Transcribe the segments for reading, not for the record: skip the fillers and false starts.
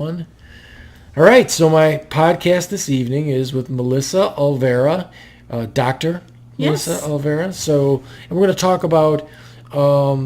one. All right, so my podcast this evening is with Melissa Olvera, Dr. Melissa Olvera. So, and we're going to talk about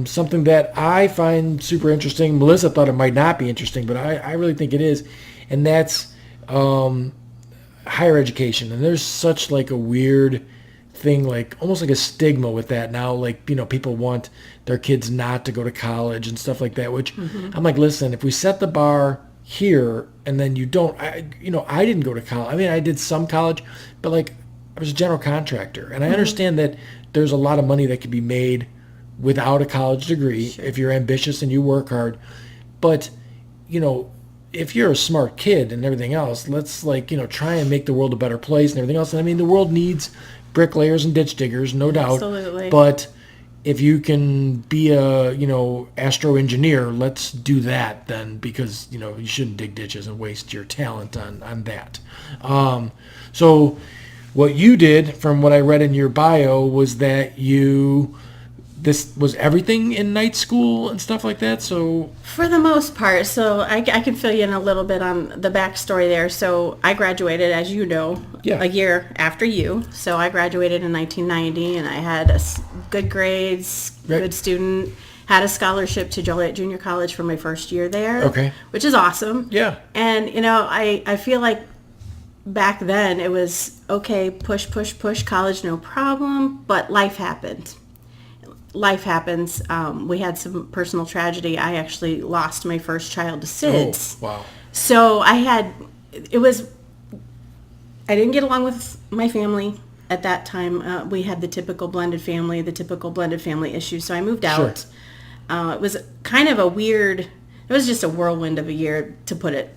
something that I find super interesting. Melissa thought it might not be interesting, but I really think it is, and that's higher education. And there's such like a weird thing, like almost like a stigma with that now. Like, people want their kids not to go to college and stuff like that, which I'm like, listen, if we set the bar here and then you don't, I didn't go to college. I mean, I did some college, but like I was a general contractor, and I understand that there's a lot of money that could be made without a college degree if you're ambitious and you work hard. But if you're a smart kid and everything else, let's try and make the world a better place and everything else. And I mean, the world needs bricklayers and ditch diggers, no doubt. Absolutely. But if you can be a, astro engineer, let's do that then, because, you shouldn't dig ditches and waste your talent on that. So what you did, from what I read in your bio, was that this was everything in night school and stuff like that. So for the most part, so I can fill you in a little bit on the backstory there. So I graduated, as you know, a year after you. So I graduated in 1990, and I had good grades, good student, had a scholarship to Joliet Junior College for my first year there. Okay. Which is awesome. Yeah. And, I feel like back then it was, okay, push, college, no problem, but life happened. Life happens. We had some personal tragedy. I actually lost my first child to SIDS. Oh, wow. So I didn't get along with my family at that time. We had the typical blended family issues. So I moved out. It was kind of it was just a whirlwind of a year, to put it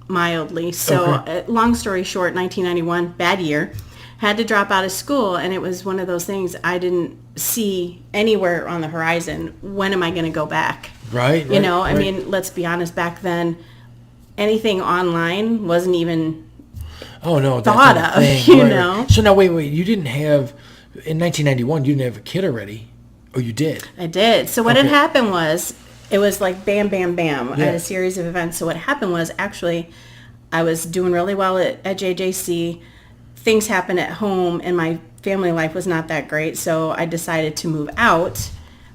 mildly. So long story short, 1991, bad year. Had to drop out of school, and it was one of those things I didn't see anywhere on the horizon. When am I going to go back? Right. I mean, let's be honest, back then, anything online wasn't even thought of, thing. So now, wait, you didn't have, in 1991, you didn't have a kid already? Oh, you did? I did. So what had happened was, it was like bam, bam, bam. I had a series of events. So what happened was, actually, I was doing really well at JJC. Things happened at home, and my family life was not that great, so I decided to move out.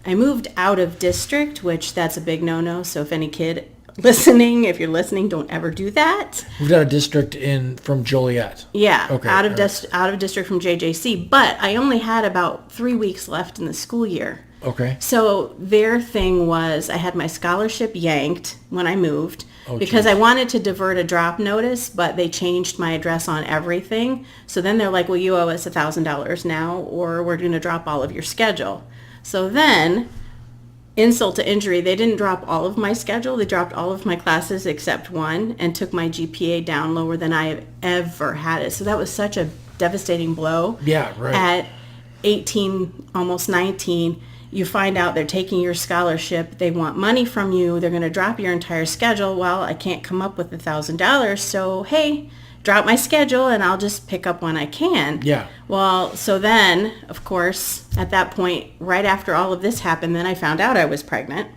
I moved out of district, which that's a big no-no. So if any kid listening, if you're listening, don't ever do that. Moved out of district from Joliet. Yeah, okay, out of district from JJC. But I only had about 3 weeks left in the school year. Okay. So their thing was, I had my scholarship yanked when I moved. Because I wanted to divert a drop notice, but they changed my address on everything. So then they're like, well, you owe us $1,000 now, or we're going to drop all of your schedule. So then, insult to injury, they didn't drop all of my schedule. They dropped all of my classes except one, and took my GPA down lower than I have ever had it. So that was such a devastating blow. Yeah, right. At 18, almost 19, you find out they're taking your scholarship. They want money from you. They're going to drop your entire schedule. Well, I can't come up with $1,000. So, hey, drop my schedule and I'll just pick up when I can. Yeah. Well, so then, of course, at that point, right after all of this happened, then I found out I was pregnant.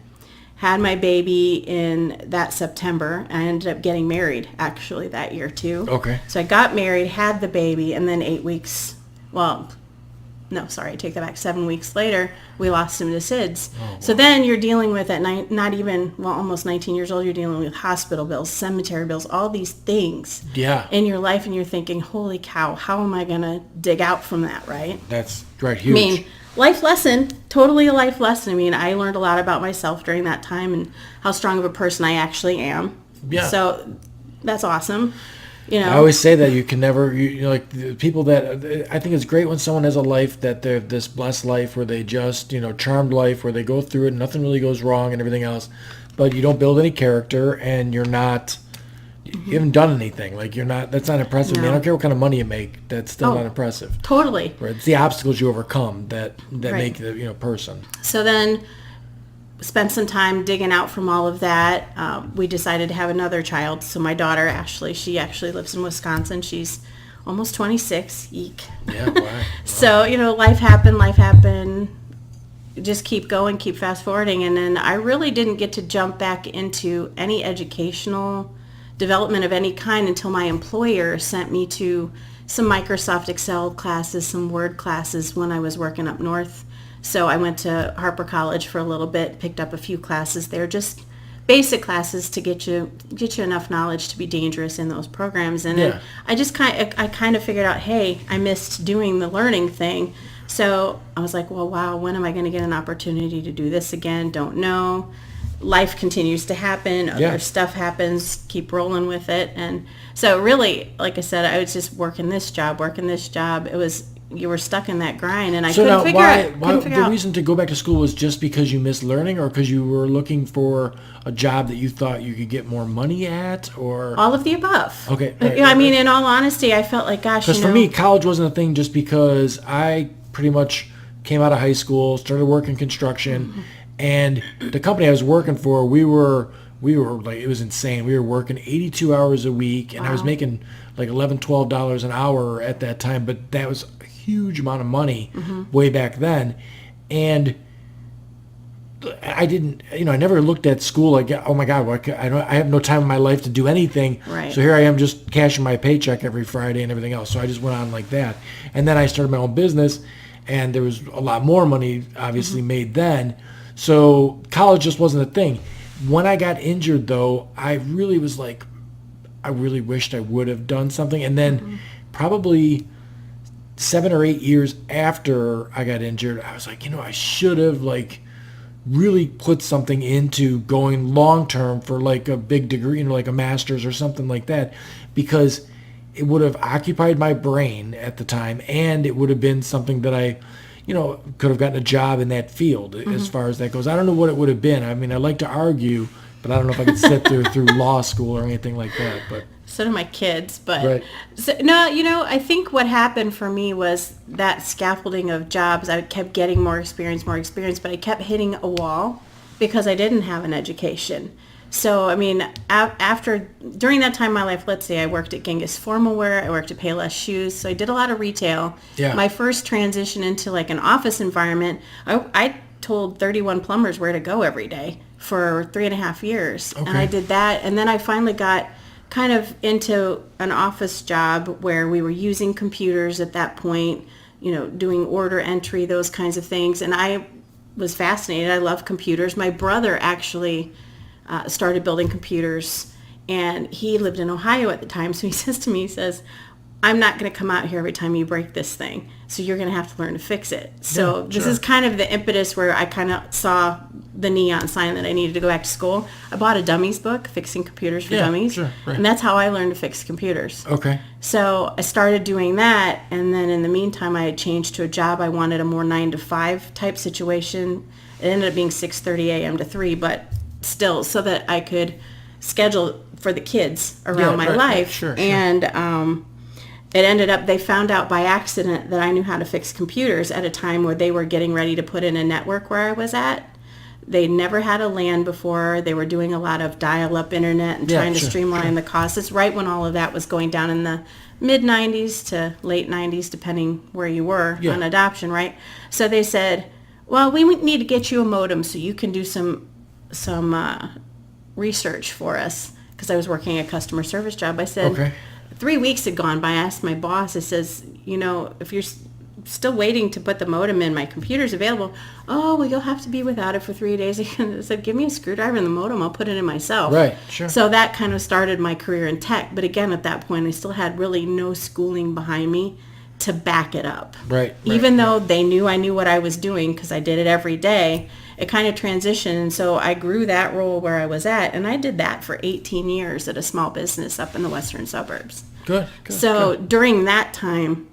Had my baby in that September. I ended up getting married, actually, that year, too. Okay. So I got married, had the baby, and then 8 weeks, no, sorry, I take that back. 7 weeks later, we lost him to SIDS. Oh, wow. So then you're dealing with, almost 19 years old, you're dealing with hospital bills, cemetery bills, all these things in your life, and you're thinking, holy cow, how am I going to dig out from that, right? That's right, huge. I mean, life lesson, totally a life lesson. I mean, I learned a lot about myself during that time and how strong of a person I actually am. Yeah. So that's awesome. I always say that you can never, like the people that, I think it's great when someone has a life that they're this blessed life where they just, charmed life where they go through it and nothing really goes wrong and everything else, but you don't build any character and you're not, you haven't done anything. Like that's not impressive. No. I don't care what kind of money you make, that's still not impressive. Totally. Right? It's the obstacles you overcome that make the, person. So then spent some time digging out from all of that. We decided to have another child. So my daughter, Ashley, she actually lives in Wisconsin. She's almost 26. Eek. Yeah, wow. So, life happened. Just keep going, keep fast forwarding. And then I really didn't get to jump back into any educational development of any kind until my employer sent me to some Microsoft Excel classes, some Word classes when I was working up north. So I went to Harper College for a little bit, picked up a few classes there, just basic classes to get you enough knowledge to be dangerous in those programs. And then I kind of figured out, hey, I missed doing the learning thing. So I was like, well, wow, when am I going to get an opportunity to do this again? Don't know. Life continues to happen. Other stuff happens. Keep rolling with it. And so really, like I said, I was just working this job. It was, you were stuck in that grind, and I couldn't figure it out. The reason to go back to school was just because you missed learning, or because you were looking for a job that you thought you could get more money at, or all of the above. Okay. I mean, in all honesty, I felt like, gosh, because for me, college wasn't a thing, just because I pretty much came out of high school, started working construction, and the company I was working for, we were like, it was insane. We were working 82 hours a week, and I was making like $11, $12 an hour at that time, but that was a huge amount of money way back then. And I didn't, I never looked at school like, oh my God, I have no time in my life to do anything. Right. So here I am just cashing my paycheck every Friday and everything else. So I just went on like that. And then I started my own business, and there was a lot more money obviously made then. So college just wasn't a thing. When I got injured, though, I really was like, I really wished I would have done something. And then probably 7 or 8 years after I got injured, I was like, I should have like really put something into going long term for like a big degree, like a master's or something like that, because it would have occupied my brain at the time, and it would have been something that I could have gotten a job in that field as far as that goes. I don't know what it would have been. I mean, I like to argue, but I don't know if I could sit there through law school or anything like that. But so do my kids. But right. no, I think what happened for me was that scaffolding of jobs. I kept getting more experience, but I kept hitting a wall because I didn't have an education. So, I mean, during that time in my life, let's say I worked at Genghis Formal Wear, I worked at Payless Shoes, so I did a lot of retail. Yeah. My first transition into like an office environment, I told 31 plumbers where to go every day for 3.5 years. Okay. And I did that, and then I finally got kind of into an office job where we were using computers at that point, doing order entry, those kinds of things, and I was fascinated. I love computers. My brother actually started building computers, and he lived in Ohio at the time, so he says to me, I'm not going to come out here every time you break this thing, so you're going to have to learn to fix it. So this is kind of the impetus where I kind of saw the neon sign that I needed to go back to school. I bought a dummies book, Fixing Computers for Dummies, right. And that's how I learned to fix computers. Okay. So I started doing that, and then in the meantime, I had changed to a job. I wanted a more 9-to-5 type situation. It ended up being 6:30 a.m. to 3, but still, so that I could schedule for the kids around my life. Right. Sure. And it ended up, they found out by accident that I knew how to fix computers at a time where they were getting ready to put in a network where I was at. They never had a LAN before. They were doing a lot of dial-up internet and trying to streamline the costs. It's right when all of that was going down in the mid-90s to late 90s, depending where you were on adoption, right? So they said, well, we need to get you a modem so you can do some research for us, because I was working a customer service job. I said, 3 weeks had gone by. I asked my boss, I says, if you're still waiting to put the modem in, my computer's available. Oh, well, you'll have to be without it for 3 days. I said, give me a screwdriver and the modem. I'll put it in myself. Right, sure. So that kind of started my career in tech. But again, at that point, I still had really no schooling behind me to back it up. Right. Even though they knew I knew what I was doing because I did it every day, it kind of transitioned. And so I grew that role where I was at, and I did that for 18 years at a small business up in the western suburbs. Good. So during that time,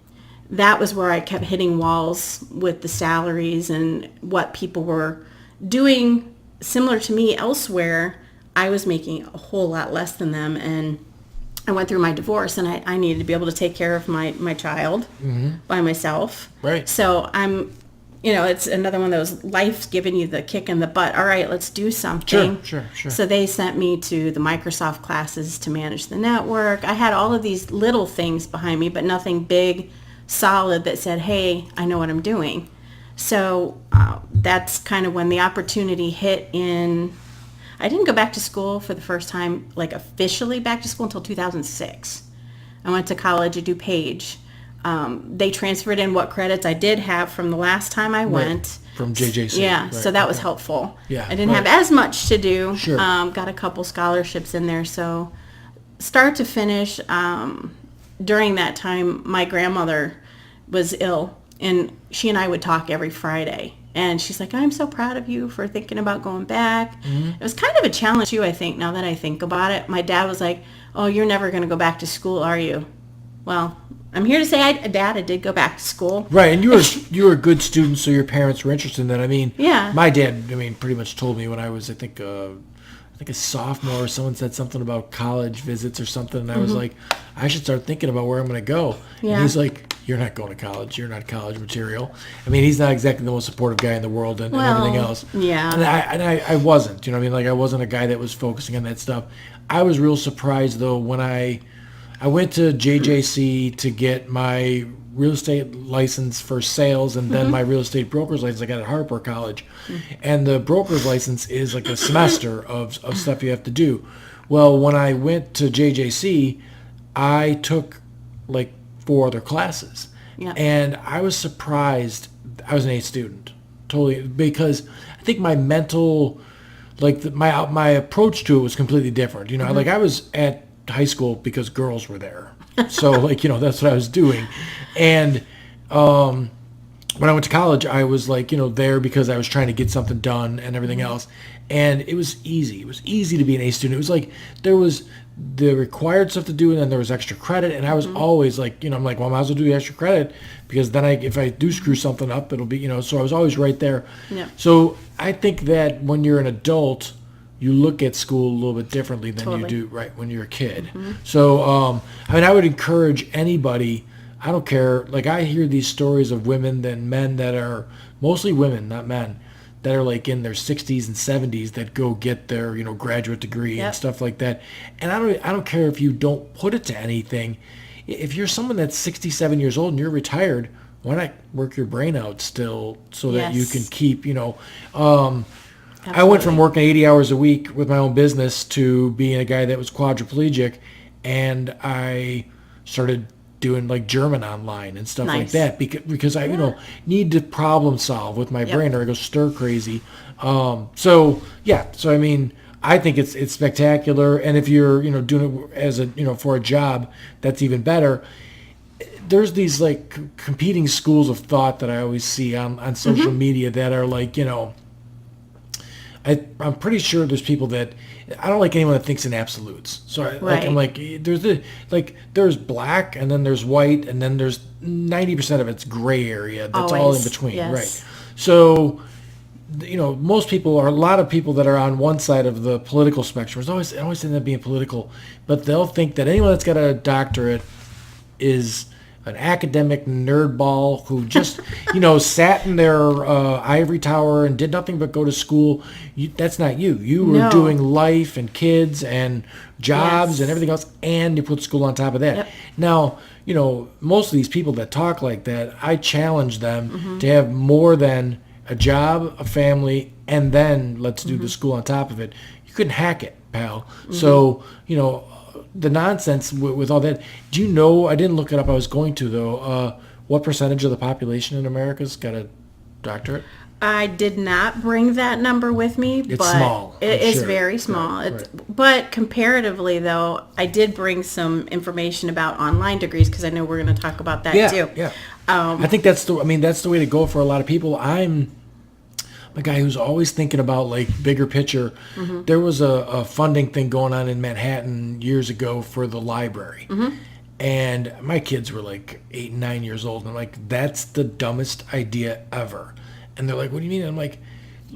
that was where I kept hitting walls with the salaries and what people were doing similar to me elsewhere. I was making a whole lot less than them, and I went through my divorce, and I needed to be able to take care of my child by myself. Right. So I'm, it's another one of those, life's giving you the kick in the butt. All right, let's do something. Sure. So they sent me to the Microsoft classes to manage the network. I had all of these little things behind me, but nothing big, solid that said, hey, I know what I'm doing. So that's kind of when the opportunity hit I didn't go back to school for the first time, like officially back to school, until 2006. I went to college at DuPage. They transferred in what credits I did have from the last time I went. From JJC. Yeah, Right. so that was helpful. Yeah, I didn't have as much to do. Sure. Got a couple scholarships in there. So start to finish, during that time, my grandmother was ill, and she and I would talk every Friday. And she's like, I'm so proud of you for thinking about going back. Mm-hmm. It was kind of a challenge too, I think, now that I think about it. My dad was like, oh, you're never going to go back to school, are you? Well, I'm here to say, Dad, I did go back to school. Right, and you were a good student, so your parents were interested in that. I mean, Yeah. my dad, pretty much told me when I was, I think a sophomore, someone said something about college visits or something, and I was like, I should start thinking about where I'm going to go. Yeah. And he's like, you're not going to college. You're not college material. He's not exactly the most supportive guy in the world and everything else. Yeah. And I wasn't, Like I wasn't a guy that was focusing on that stuff. I was real surprised, though, when I went to JJC to get my real estate license for sales and then my real estate broker's license I got at Harper College. And the broker's license is like a semester of stuff you have to do. Well, when I went to JJC, I took like 4 other classes. Yeah. And I was surprised. I was an A student, totally, because I think my mental, my approach to it was completely different. Like I was at high school because girls were there. So that's what I was doing. And when I went to college, I was there because I was trying to get something done and everything else. And it was easy. It was easy to be an A student. It was like there was the required stuff to do and then there was extra credit. And I was always I'm like, well, I might as well do the extra credit because then if I do screw something up, it'll be, so I was always right there. Yeah. So I think that when you're an adult, you look at school a little bit differently than you do when you're a kid. So, I would encourage anybody, I don't care, I hear these stories of women and men that are, mostly women, not men, that are in their 60s and 70s that go get their, graduate degree and stuff like that. And I don't care if you don't put it to anything. If you're someone that's 67 years old and you're retired, why not work your brain out still so that you can keep, I went from working 80 hours a week with my own business to being a guy that was quadriplegic, and I started doing German online and stuff like that because I need to problem solve with my brain or I go stir crazy. I think it's spectacular, and if you're doing it as a for a job, that's even better. There's these competing schools of thought that I always see on social media that are I'm pretty sure there's people that I don't like anyone that thinks in absolutes. So there's black and then there's white and then there's 90% of it's gray area. That's all in between, right? So most people or a lot of people that are on one side of the political spectrum always end up being political, but they'll think that anyone that's got a doctorate is an academic nerdball who just, sat in their ivory tower and did nothing but go to school. That's not you. You were doing life and kids and jobs and everything else, and you put school on top of that. Yep. Now, most of these people that talk like that, I challenge them to have more than a job, a family, and then let's do the school on top of it. You couldn't hack it, pal. So, the nonsense with all that. Do you know, I didn't look it up, I was going to though, what percentage of the population in America's got a doctorate? I did not bring that number with me, It's but small. it is Sure. very small. Right. But comparatively, though, I did bring some information about online degrees because I know we're going to talk about that too. Yeah. I think that's the way to go for a lot of people. I'm a guy who's always thinking about bigger picture. There was a funding thing going on in Manhattan years ago for the library. And my kids were 8 and 9 years old. And I'm like, that's the dumbest idea ever. And they're like, what do you mean? I'm like,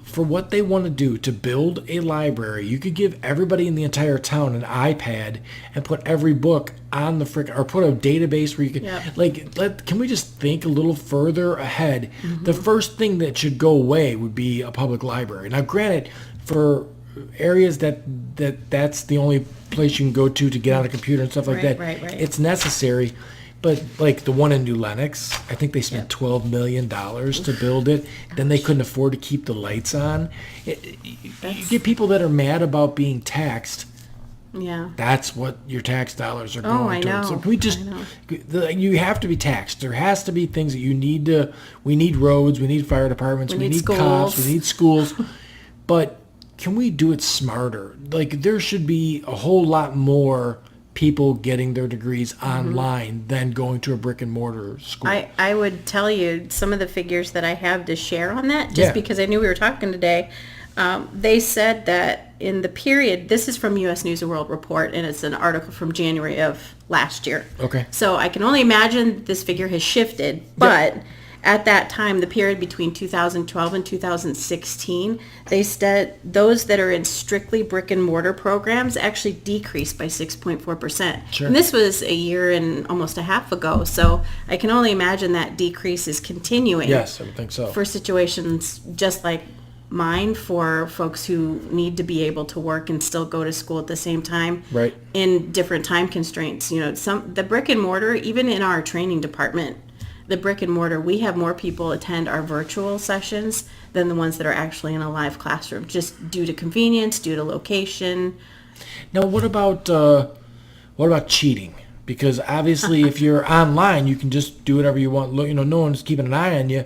for what they want to do to build a library, you could give everybody in the entire town an iPad and put every book on the or put a database where you can can we just think a little further ahead? The first thing that should go away would be a public library. Now, granted, for areas that's the only place you can go to get on a computer and stuff like that, Right. it's necessary. But like the one in New Lenox, I think they spent $12 million to build it. Then they couldn't afford to keep the lights on. You get people that are mad about being taxed. Yeah. That's what your tax dollars are going towards. know. So can we just, you have to be taxed. There has to be things that you need to, we need roads, we need fire departments, we need cops, we need schools. But can we do it smarter? Like there should be a whole lot more people getting their degrees online than going to a brick and mortar school. I would tell you some of the figures that I have to share on that, just because I knew we were talking today. They said that in the period, this is from U.S. News and World Report, and it's an article from January of last year. Okay. So I can only imagine this figure has shifted, but at that time, the period between 2012 and 2016, they said those that are in strictly brick and mortar programs actually decreased by 6.4%. Sure. And this was a year and almost a half ago, so I can only imagine that decrease is continuing. Yes, I would think so. For situations just like mine, for folks who need to be able to work and still go to school at the same time, Right. in different time constraints. You know, the brick and mortar, even in our training department, the brick and mortar, we have more people attend our virtual sessions than the ones that are actually in a live classroom, just due to convenience, due to location. Now, what about cheating? Because obviously, if you're online, you can just do whatever you want. You know, no one's keeping an eye on you.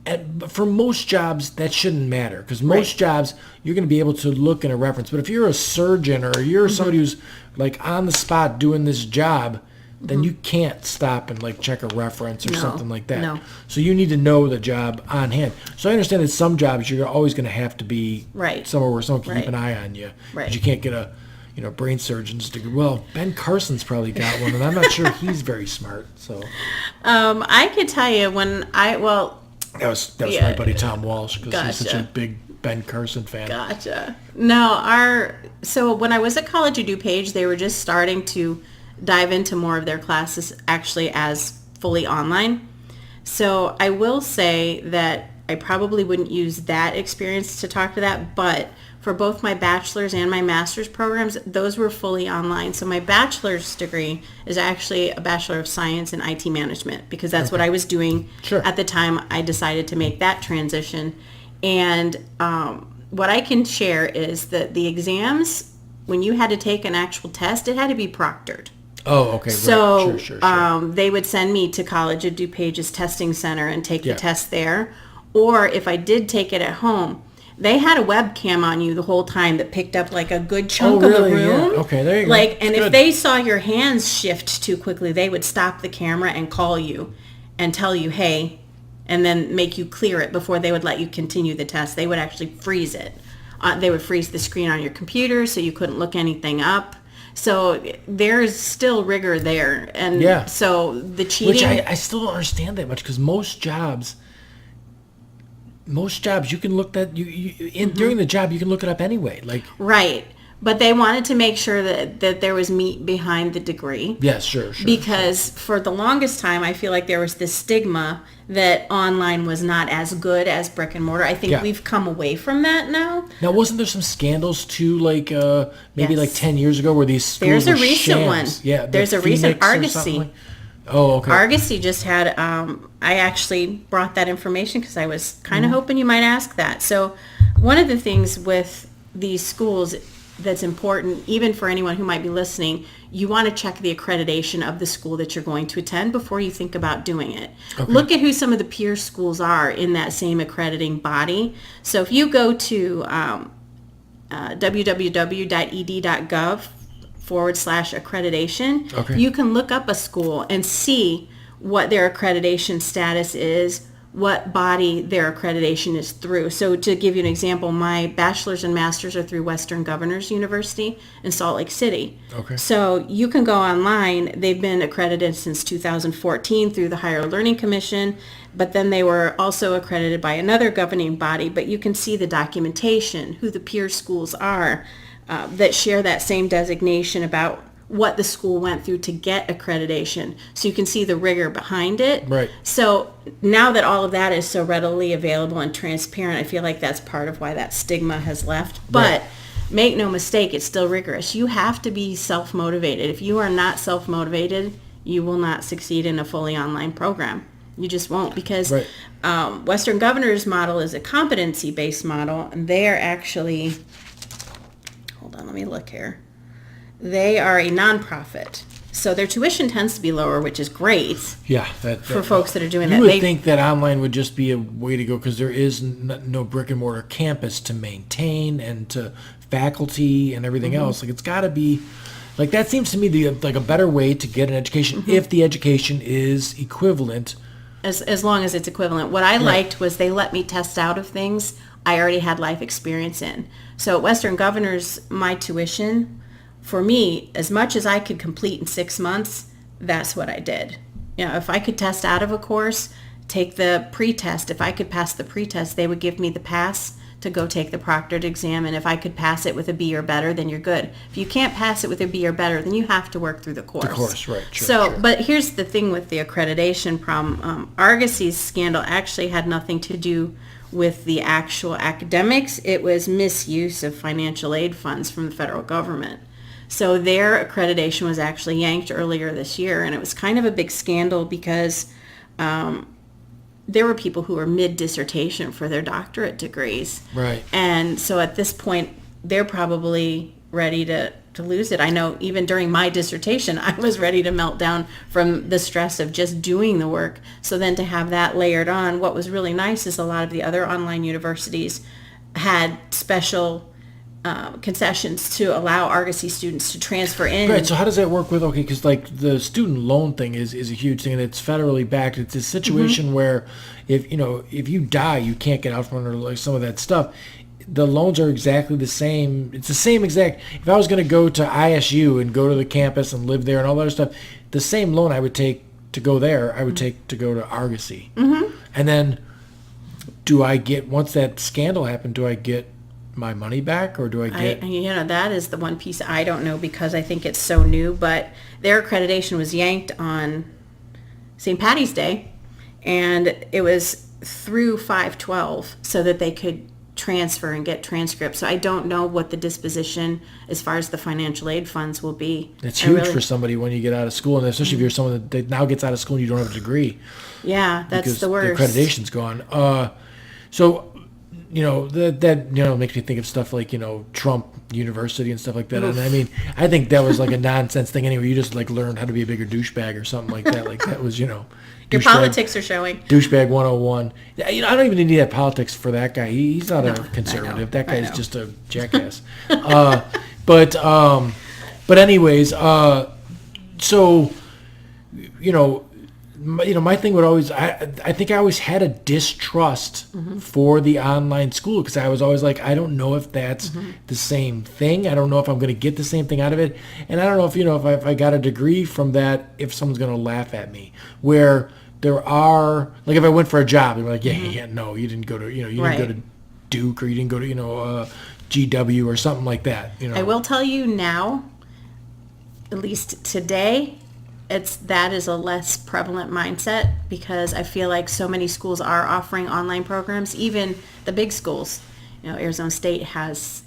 But for most jobs, that shouldn't matter, because most jobs, you're going to be able to look in a reference. But if you're a surgeon or you're somebody who's like on the spot doing this job, then you can't stop and like check a reference or something like that. No. So you need to know the job on hand. So I understand that some jobs you're always going to have to be somewhere where someone can keep an eye on you. Right. But you can't get a brain surgeon's degree. Well, Ben Carson's probably got one, and I'm not sure he's very smart. So I could tell you when that was my buddy Tom Walsh, because he's such a big Ben Carson fan. Gotcha. No, so when I was at college at DuPage, they were just starting to dive into more of their classes actually as fully online. So I will say that I probably wouldn't use that experience to talk to that, but for both my bachelor's and my master's programs, those were fully online. So my bachelor's degree is actually a Bachelor of Science in IT Management, because that's what I was doing at the time I decided to make that transition. And what I can share is that the exams, when you had to take an actual test, it had to be proctored. Oh, okay. So right. Sure. They would send me to college at DuPage's testing center and take the test there. Or if I did take it at home, they had a webcam on you the whole time that picked up like a good chunk of the room. Yeah. Okay, there you go. And if they saw your hands shift too quickly, they would stop the camera and call you and tell you, hey, and then make you clear it before they would let you continue the test. They would actually freeze it. They would freeze the screen on your computer so you couldn't look anything up. So there's still rigor there. And so the cheating... Which I still don't understand that much, because most jobs you can look that during the job you can look it up anyway. Right. But they wanted to make sure that there was meat behind the degree. Yes, sure. Because for the longest time, I feel like there was this stigma that online was not as good as brick and mortar. I think we've come away from that now. Now, wasn't there some scandals too, like maybe like 10 years ago, where these schools There's a recent shams? one. Yeah, there's a recent Argosy. Oh, okay. Argosy just had, I actually brought that information because I was kind of hoping you might ask that. So one of the things with these schools that's important, even for anyone who might be listening, you want to check the accreditation of the school that you're going to attend before you think about doing it. Okay. Look at who some of the peer schools are in that same accrediting body. So if you go to www.ed.gov/accreditation, you can look up a school and see what their accreditation status is, what body their accreditation is through. So to give you an example, my bachelor's and master's are through Western Governors University in Salt Lake City. Okay. So you can go online. They've been accredited since 2014 through the Higher Learning Commission, but then they were also accredited by another governing body. But you can see the documentation, who the peer schools are that share that same designation about what the school went through to get accreditation, so you can see the rigor behind it. Right. So now that all of that is so readily available and transparent, I feel like that's part of why that stigma has left. But make no mistake, it's still rigorous. You have to be self-motivated. If you are not self-motivated, you will not succeed in a fully online program. You just won't, because Right. Western Governors model is a competency-based model, and they are actually, hold on, let me look here. They are a nonprofit. So their tuition tends to be lower, which is great Yeah, for folks that are doing you that. would think that online would just be a way to go because there is no brick and mortar campus to maintain and to faculty and everything else. Like it's got to be, like that seems to me like a better way to get an education if the education is equivalent. As long as it's equivalent. What I liked was they let me test out of things I already had life experience in. So at Western Governors, my tuition, for me, as much as I could complete in 6 months, that's what I did. You know, if I could test out of a course, take the pre-test. If I could pass the pre-test, they would give me the pass to go take the proctored exam. And if I could pass it with a B or better, then you're good. If you can't pass it with a B or better, then you have to work through the course. The course, right. Sure, So, sure. but here's the thing with the accreditation problem. Argosy's scandal actually had nothing to do with the actual academics. It was misuse of financial aid funds from the federal government. So their accreditation was actually yanked earlier this year, and it was kind of a big scandal because there were people who were mid-dissertation for their doctorate degrees. Right. And so at this point, they're probably ready to lose it. I know even during my dissertation, I was ready to melt down from the stress of just doing the work. So then to have that layered on, what was really nice is a lot of the other online universities had special concessions to allow Argosy students to transfer in. Right. So how does that work with, okay, because like the student loan thing is a huge thing and it's federally backed. It's a situation where if you die, you can't get out from under like some of that stuff. The loans are exactly the same. It's the same exact. If I was going to go to ISU and go to the campus and live there and all that other stuff, the same loan I would take to go there, I would take to go to Argosy. And then do I get, once that scandal happened, do I get my money back or do I get... that is the one piece I don't know because I think it's so new, but their accreditation was yanked on St. Patty's Day, and it was through 5/12 so that they could transfer and get transcripts. So I don't know what the disposition as far as the financial aid funds will be. It's huge for somebody when you get out of school, and especially if you're someone that now gets out of school and you don't have a degree. Yeah, that's the worst. The accreditation's gone. So that makes me think of stuff like Trump University and stuff like that. Oof. And I mean, I think that was like a nonsense thing anyway. You just like learned how to be a bigger douchebag or something like that. Like that was Your politics are showing. Douchebag 101. I don't even need that politics for that guy. He's not a conservative. That guy's just a jackass. But anyways, so my thing would always, I think I always had a distrust for the online school because I was always like, I don't know if that's the same thing. I don't know if I'm going to get the same thing out of it. And I don't know if I got a degree from that, if someone's going to laugh at me. Where there are, like if I went for a job, they're like, no, you didn't go to, you didn't go to Duke or you didn't go to, GW or something like that. I will tell you now, at least today, that is a less prevalent mindset because I feel like so many schools are offering online programs, even the big schools. Arizona State has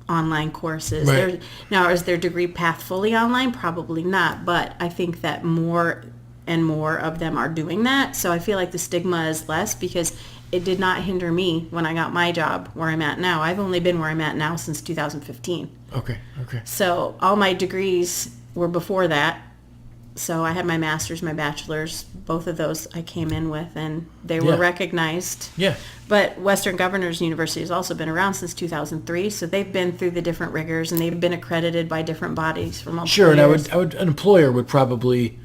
online courses. Right. Now, is their degree path fully online? Probably not, but I think that more and more of them are doing that. So I feel like the stigma is less because it did not hinder me when I got my job where I'm at now. I've only been where I'm at now since 2015. Okay. So all my degrees were before that. So I had my master's, my bachelor's, both of those I came in with, and they were recognized. Yeah. But Western Governors University has also been around since 2003, so they've been through the different rigors, and they've been accredited by different bodies for multiple years. And an employer would probably,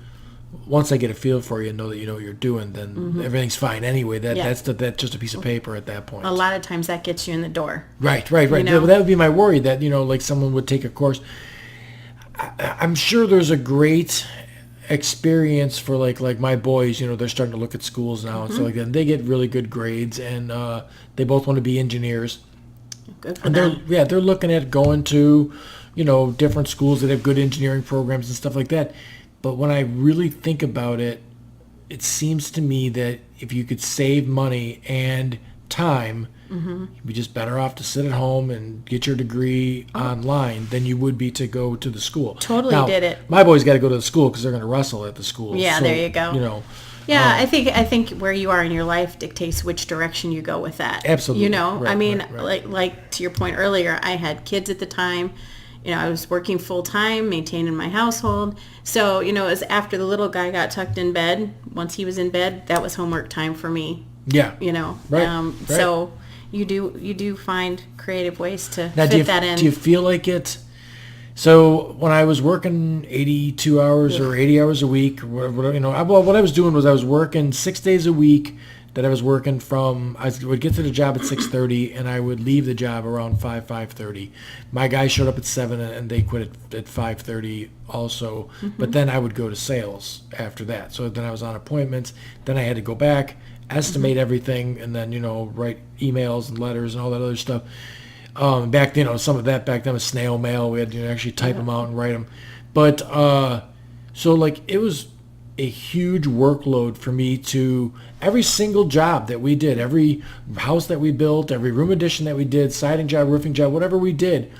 once they get a feel for you and know that you know what you're doing, then everything's fine anyway. That's just a piece of paper at that point. A lot of times that gets you in the door. Right. That would be my worry that, like someone would take a course. I'm sure there's a great experience for like my boys, they're starting to look at schools now and stuff like that. And they get really good grades and they both want to be engineers. Good for them. They're looking at going to, different schools that have good engineering programs and stuff like that. But when I really think about it, it seems to me that if you could save money and time You'd be just better off to sit at home and get your degree online than you would be to go to the school. Totally now, did it. My boys got to go to the school because they're going to wrestle at the school. Yeah, so, there you go. You know. Yeah, I think where you are in your life dictates which direction you go with that. Absolutely. You know, Right, I mean, right. like to your point earlier, I had kids at the time. You know, I was working full time, maintaining my household. So, you know, it was after the little guy got tucked in bed. Once he was in bed, that was homework time for me. Yeah. You know, Right. So you do find creative ways to Now, fit that in. Do you feel like it? So when I was working 82 hours or 80 hours a week, whatever, you know, what I was doing was I was working 6 days a week. That I was working from, I would get to the job at 6:30 and I would leave the job around 5:30. My guy showed up at 7 and they quit at 5:30 also. But then I would go to sales after that. So then I was on appointments. Then I had to go back, estimate everything, and then, you know, write emails and letters and all that other stuff. Back then, you know, some of that back then was snail mail. We had to actually type them out and write them. But so like it was a huge workload for me to every single job that we did, every house that we built, every room addition that we did, siding job, roofing job, whatever we did,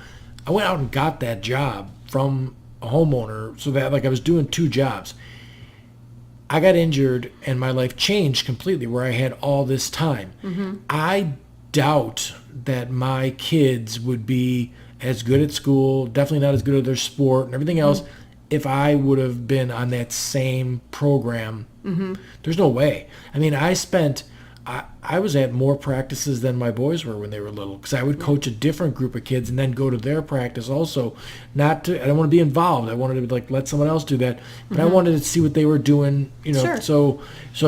I went out and got that job from a homeowner so that like I was doing 2 jobs. I got injured and my life changed completely where I had all this time. I doubt that my kids would be as good at school, definitely not as good at their sport and everything else if I would have been on that same program. There's no way. I mean, I was at more practices than my boys were when they were little because I would coach a different group of kids and then go to their practice also. I don't want to be involved. I wanted to like let someone else do that, but I wanted to see what they were doing. You know, Sure. so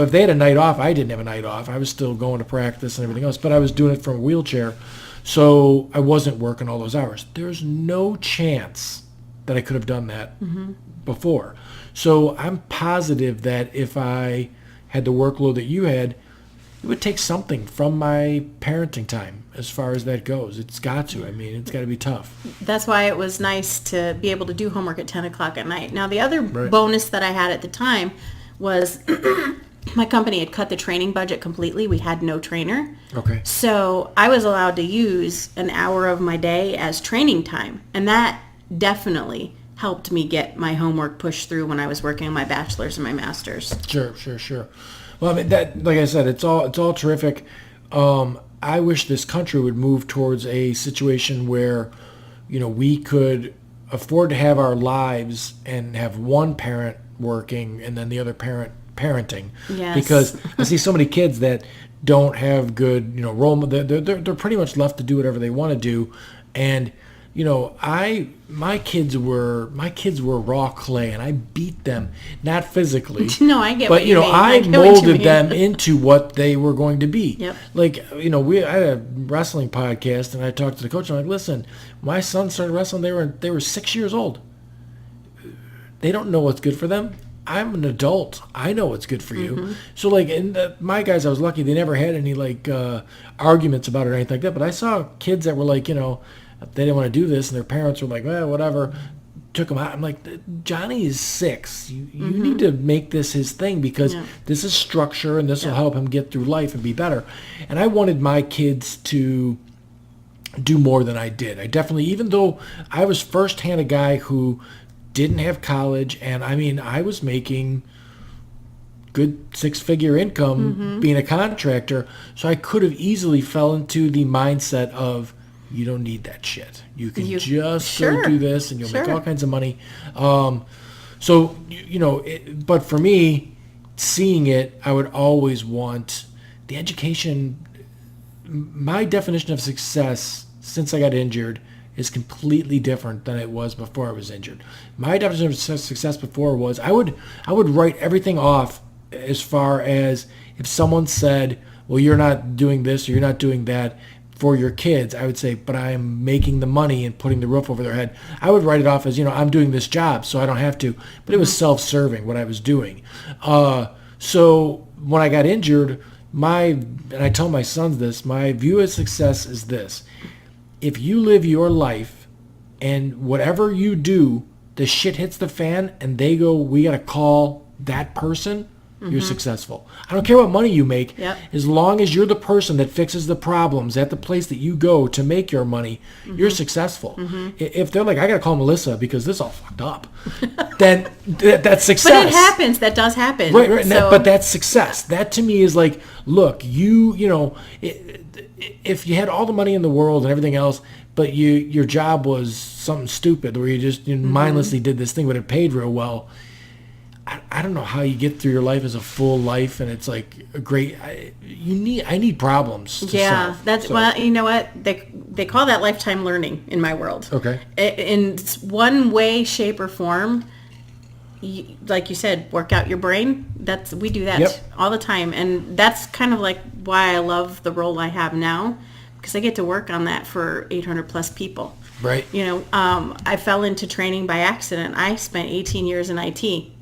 if they had a night off, I didn't have a night off. I was still going to practice and everything else, but I was doing it from a wheelchair, so I wasn't working all those hours. There's no chance that I could have done that before. So I'm positive that if I had the workload that you had, it would take something from my parenting time as far as that goes. It's got to. I mean, it's got to be tough. That's why it was nice to be able to do homework at 10 o'clock at night. Now, the other Right. bonus that I had at the time was my company had cut the training budget completely. We had no trainer. Okay. So I was allowed to use an hour of my day as training time. And that definitely helped me get my homework pushed through when I was working on my bachelor's and my master's. Sure. Well, I mean, that, like I said, it's all terrific. I wish this country would move towards a situation where, you know, we could afford to have our lives and have one parent working and then the other parent parenting. Yes. Because I see so many kids that don't have good, you know, role. They're pretty much left to do whatever they want to do, and you know, my kids were raw clay, and I beat them, not physically. No, I get but what you mean. I get what you molded mean. them into what they were going to be. Yep. Like, you know, I had a wrestling podcast, and I talked to the coach. I'm like, listen, my son started wrestling. They were 6 years old. They don't know what's good for them. I'm an adult. I know what's good for you. So, like, my guys, I was lucky. They never had any, like, arguments about it or anything like that. But I saw kids that were like, you know, they didn't want to do this, and their parents were like, well, whatever, took them out. I'm like, Johnny is 6. You need to make this his thing because this is structure, and this will help him get through life and be better. And I wanted my kids to do more than I did. I definitely, even though I was firsthand a guy who didn't have college, and I mean, I was making good 6-figure income being a contractor, so I could have easily fell into the mindset of, you don't need that shit. You can just go do this, and you'll make all kinds of money. So, you know, but for me, seeing it, I would always want the education. My definition of success since I got injured is completely different than it was before I was injured. My definition of success before was I would write everything off as far as if someone said, well, you're not doing this or you're not doing that for your kids, I would say, but I'm making the money and putting the roof over their head. I would write it off as, you know, I'm doing this job, so I don't have to. But it was self-serving what I was doing. So when I got injured, and I tell my sons this, my view of success is this. If you live your life and whatever you do, the shit hits the fan and they go, we got to call that person, you're successful. I don't care what money you make. Yep. As long as you're the person that fixes the problems at the place that you go to make your money, you're successful. If they're like, I got to call Melissa because this is all fucked up, then that's success. But it happens. That does happen. Right. So, But that's success. That to me is like, look, you know, if you had all the money in the world and everything else, but your job was something stupid where you just mindlessly did this thing, but it paid real well. I don't know how you get through your life as a full life, and it's like a great. I need problems. To solve. That's well. You know what they call that lifetime learning in my world. Okay. In one way, shape, or form, like you said, work out your brain. We do that all the time, and that's kind of like why I love the role I have now, because I get to work on that for 800 plus people. Right. You know, I fell into training by accident. I spent 18 years in IT.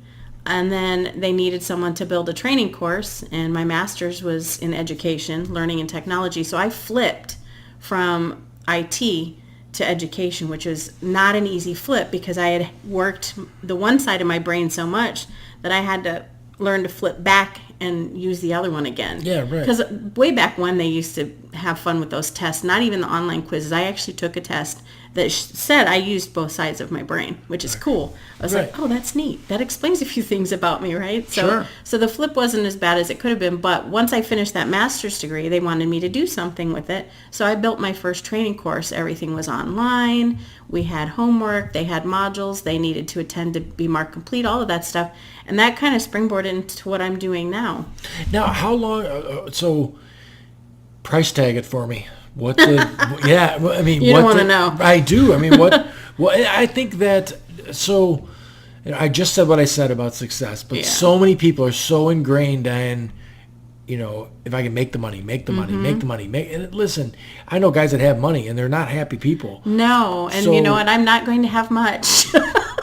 And then they needed someone to build a training course, and my master's was in education, learning and technology. So I flipped from IT to education, which was not an easy flip because I had worked the one side of my brain so much that I had to learn to flip back and use the other one again. Yeah, right. Because way back when they used to have fun with those tests, not even the online quizzes. I actually took a test that said I used both sides of my brain, which is cool. I was like, oh, that's neat. That explains a few things about me, right? So the flip wasn't as bad as it could have been, but once I finished that master's degree, they wanted me to do something with it. So I built my first training course. Everything was online. We had homework. They had modules. They needed to attend to be marked complete, all of that stuff. And that kind of springboarded into what I'm doing now. Now, how long, so price tag it for me. What did, I mean, you don't want to know. I do. I mean, I think that, so, you know, I just said what I said about success, but so many people are so ingrained in, you know, if I can make the money, make the money. And listen, I know guys that have money and they're not happy people. No, and you know what? I'm not going to have much.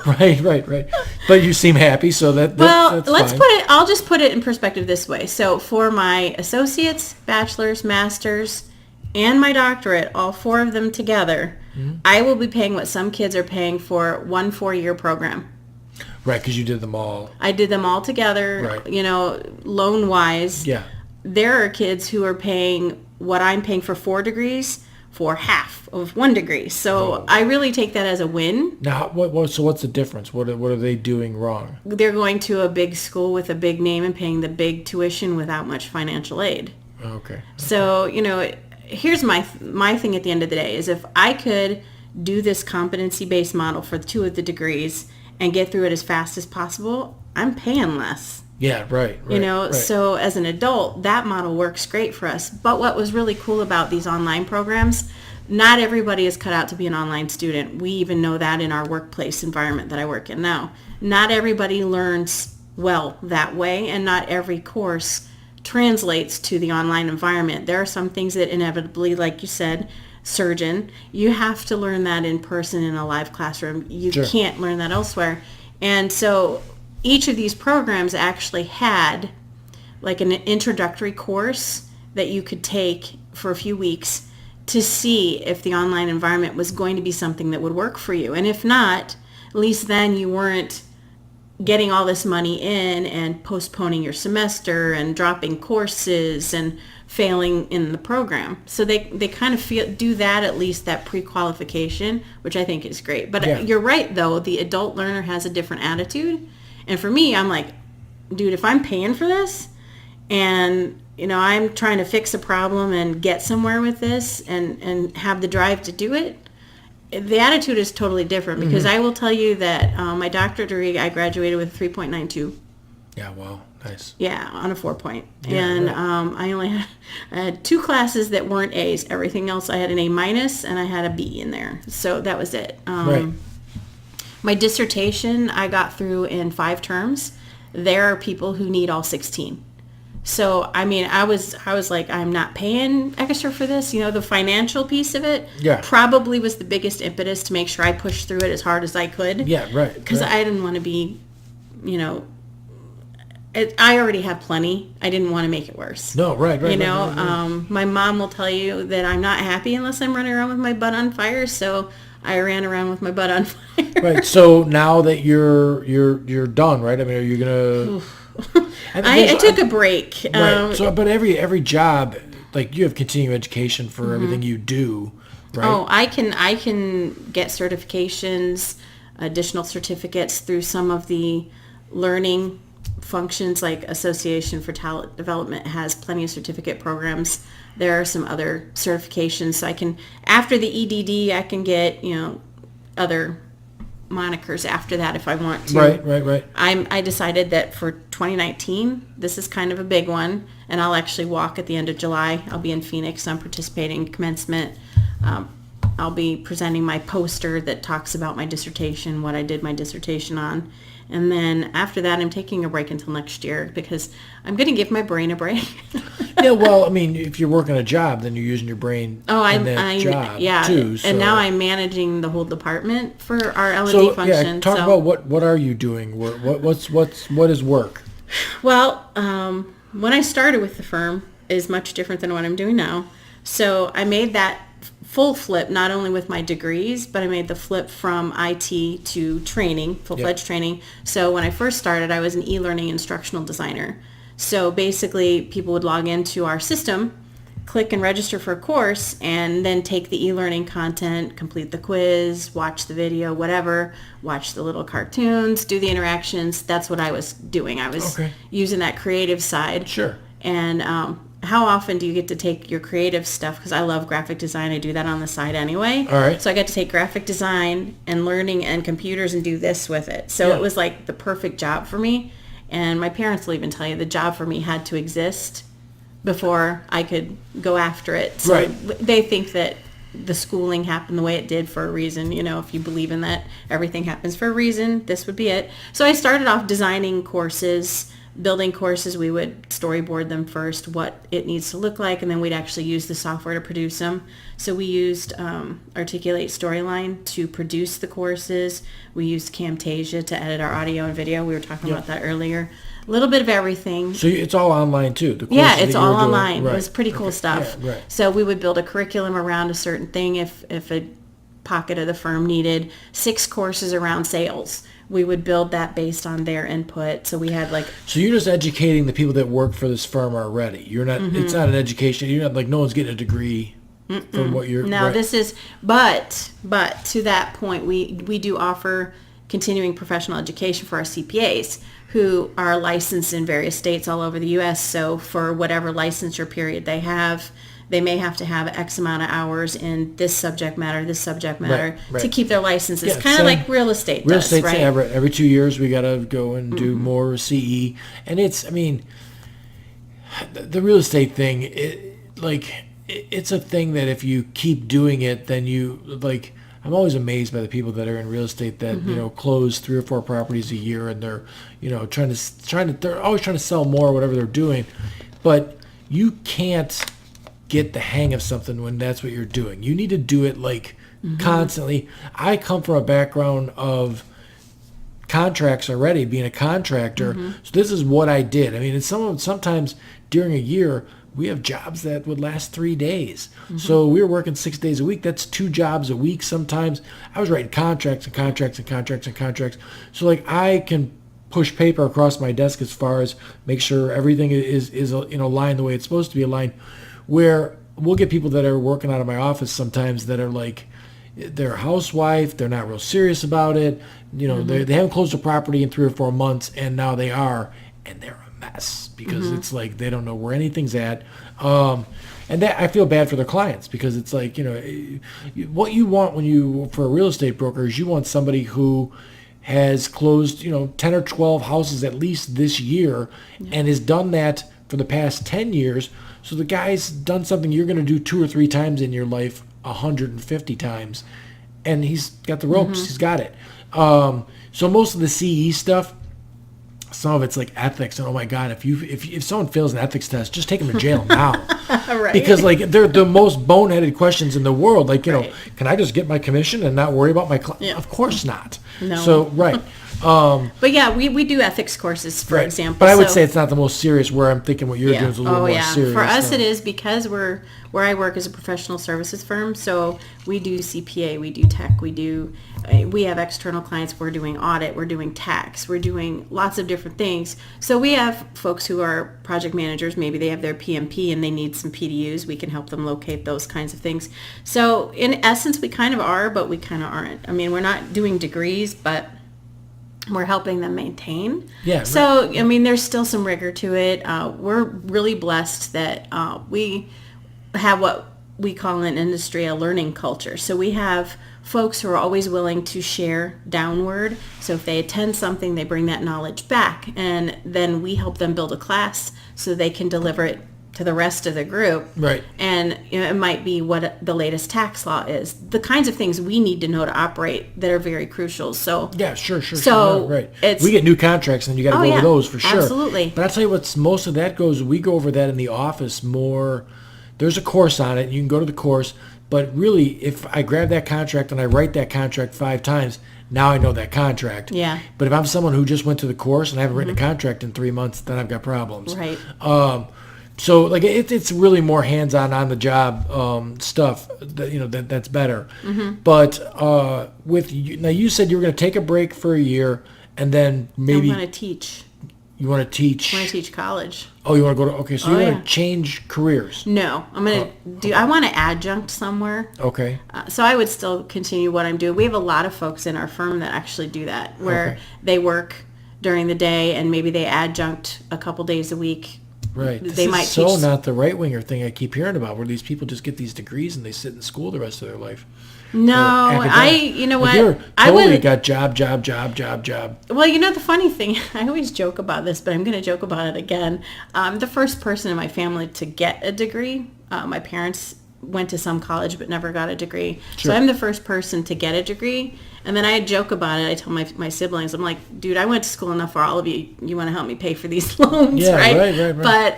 Right. But you seem happy, so that's let's fine. I'll just put it in perspective this way. So for my associates, bachelor's, master's, and my doctorate, all four of them together, I will be paying what some kids are paying for 1 4-year program. Right, because you did them all. I did them all together, you know, loan-wise. Yeah. There are kids who are paying what I'm paying for 4 degrees for half of 1 degree. So I really take that as a win. Now, so what's the difference? What are they doing wrong? They're going to a big school with a big name and paying the big tuition without much financial aid. Okay. So, you know, here's my thing at the end of the day is if I could do this competency-based model for 2 of the degrees and get through it as fast as possible, I'm paying less. Yeah, right. You know, so as an adult, that model works great for us. But what was really cool about these online programs, not everybody is cut out to be an online student. We even know that in our workplace environment that I work in now. Not everybody learns well that way, and not every course translates to the online environment. There are some things that inevitably, like you said, surgeon, you have to learn that in person in a live classroom. You can't learn that elsewhere. And so each of these programs actually had like an introductory course that you could take for a few weeks to see if the online environment was going to be something that would work for you. And if not, at least then you weren't getting all this money in and postponing your semester and dropping courses and failing in the program. So they kind of do that, at least that pre-qualification, which I think is great. But you're right, though. The adult learner has a different attitude. And for me, I'm like, dude, if I'm paying for this and, you know, I'm trying to fix a problem and get somewhere with this and have the drive to do it, the attitude is totally different because I will tell you that my doctorate degree, I graduated with 3.92. Yeah, wow, nice. Yeah, on a 4-point. Yeah, and right. I had 2 classes that weren't A's. Everything else, I had an A- and I had a B in there. So that was it. Right. My dissertation, I got through in 5 terms. There are people who need all 16. So, I mean, I was like, I'm not paying extra for this. You know, the financial piece of it probably was the biggest impetus to make sure I pushed through it as hard as I could. Yeah, right. Because I didn't want to be, you know, I already have plenty. I didn't want to make it worse. No, right. You know, my mom will tell you that I'm not happy unless I'm running around with my butt on fire. So I ran around with my butt on fire. Right. So now that you're done, right? I mean, are you gonna? I took a break. Right. So, but every job, like you have continuing education for everything you do, right? Oh, I can get certifications, additional certificates through some of the learning functions, like Association for Talent Development has plenty of certificate programs. There are some other certifications, so I can, after the EDD, I can get, other monikers after that if I want to. Right. I decided that for 2019, this is kind of a big one, and I'll actually walk at the end of July. I'll be in Phoenix. I'm participating in commencement. I'll be presenting my poster that talks about my dissertation, what I did my dissertation on. And then after that, I'm taking a break until next year because I'm going to give my brain a break. Yeah, well, I mean, if you're working a job, then you're using your brain in that job too. So. And now I'm managing the whole department for our L&D function. Yeah, talk about what are you doing? What is work? Well, when I started with the firm is much different than what I'm doing now. So I made that full flip, not only with my degrees, but I made the flip from IT to training, full-fledged training. So when I first started, I was an e-learning instructional designer. So basically, people would log into our system, click and register for a course, and then take the e-learning content, complete the quiz, watch the video, whatever, watch the little cartoons, do the interactions. That's what I was doing. I was using that creative side. Sure. And how often do you get to take your creative stuff? Because I love graphic design. I do that on the side anyway. All right. So I got to take graphic design and learning and computers and do this with it. So it was like the perfect job for me. And my parents will even tell you the job for me had to exist before I could go after it. So they think that the schooling happened the way it did for a reason. If you believe in that, everything happens for a reason. This would be it. So I started off designing courses, building courses. We would storyboard them first, what it needs to look like, and then we'd actually use the software to produce them. So we used Articulate Storyline to produce the courses. We used Camtasia to edit our audio and video. We were talking about that earlier. A little bit of everything. So it's all online too? It's all online. Right. It was pretty cool stuff. Yeah, right. So we would build a curriculum around a certain thing. If a pocket of the firm needed 6 courses around sales, we would build that based on their input. So we had So you're just educating the people that work for this firm already. You're not. It's not an education. You're not no one's getting a degree from what you're. No, this is. But to that point, we do offer continuing professional education for our CPAs who are licensed in various states all over the U.S. So for whatever licensure period they have, they may have to have X amount of hours in this subject matter to keep their licenses. Kind of like real estate does, right? Every 2 years we got to go and do more CE. And the real estate thing, it's a thing that if you keep doing it, then I'm always amazed by the people that are in real estate that, close 3 or 4 properties a year and they're, they're always trying to sell more, whatever they're doing. But you can't get the hang of something when that's what you're doing. You need to do it constantly. I come from a background of contracts already, being a contractor. So this is what I did. I mean, sometimes during a year, we have jobs that would last 3 days. So we were working 6 days a week. That's 2 jobs a week sometimes. I was writing contracts. So I can push paper across my desk as far as make sure everything is aligned the way it's supposed to be aligned. Where we'll get people that are working out of my office sometimes that are they're a housewife, they're not real serious about it. They haven't closed a property in 3 or 4 months, and now they are, and they're a mess because it's they don't know where anything's at. And that I feel bad for their clients because it's what you want for a real estate broker is you want somebody who has closed 10 or 12 houses at least this year and has done that for the past 10 years. So the guy's done something you're going to do 2 or 3 times in your life 150 times, and he's got the ropes. He's got it. So most of the CE stuff, some of it's ethics, and oh my God, if someone fails an ethics test, just take them to jail now. Right. Because they're the most boneheaded questions in the world. Can I just get my commission and not worry about my client? Yeah. Of course not. No. So But yeah, we do ethics courses, for example. But I would say it's not the most serious. Where I'm thinking what you're doing is a little more serious. For us, it is, because where I work is a professional services firm. So we do CPA, we do tech, we have external clients. We're doing audit, we're doing tax, we're doing lots of different things. So we have folks who are project managers. Maybe they have their PMP and they need some PDUs. We can help them locate those kinds of things. So in essence, we kind of are, but we kind of aren't. I mean, we're not doing degrees, but we're helping them maintain. Yeah. So, I mean, there's still some rigor to it. We're really blessed that we have what we call in industry a learning culture. So we have folks who are always willing to share downward. So if they attend something, they bring that knowledge back, and then we help them build a class so they can deliver it to the rest of the group. Right. And it might be what the latest tax law is, the kinds of things we need to know to operate that are very crucial. So yeah, sure. So right. We get new contracts and you got to go over those for sure. Absolutely. But I'll tell you what's most of that goes, we go over that in the office more. There's a course on it, and you can go to the course. But really, if I grab that contract and I write that contract 5 times, now I know that contract. Yeah. But if I'm someone who just went to the course and I haven't written a contract in 3 months, then I've got problems. Right. So like it's really more hands-on on the job stuff that's better. But with you, now you said you were going to take a break for a year and then maybe I want to teach. You want to teach? I want to teach college. Oh, you want to go to, okay, so you want to change careers. No, I'm going to I want to adjunct somewhere. Okay. So I would still continue what I'm doing. We have a lot of folks in our firm that actually do that, where they work during the day and maybe they adjunct a couple days a week. Right. They might teach. Not the right-winger thing I keep hearing about, where these people just get these degrees and they sit in school the rest of their life. No, you know what? You're totally got job. Well, you know, the funny thing, I always joke about this, but I'm going to joke about it again. I'm the first person in my family to get a degree. My parents went to some college but never got a degree. Sure. So I'm the first person to get a degree. And then I joke about it. I tell my siblings, I'm like, dude, I went to school enough for all of you. You want to help me pay for these loans, right? Right. But,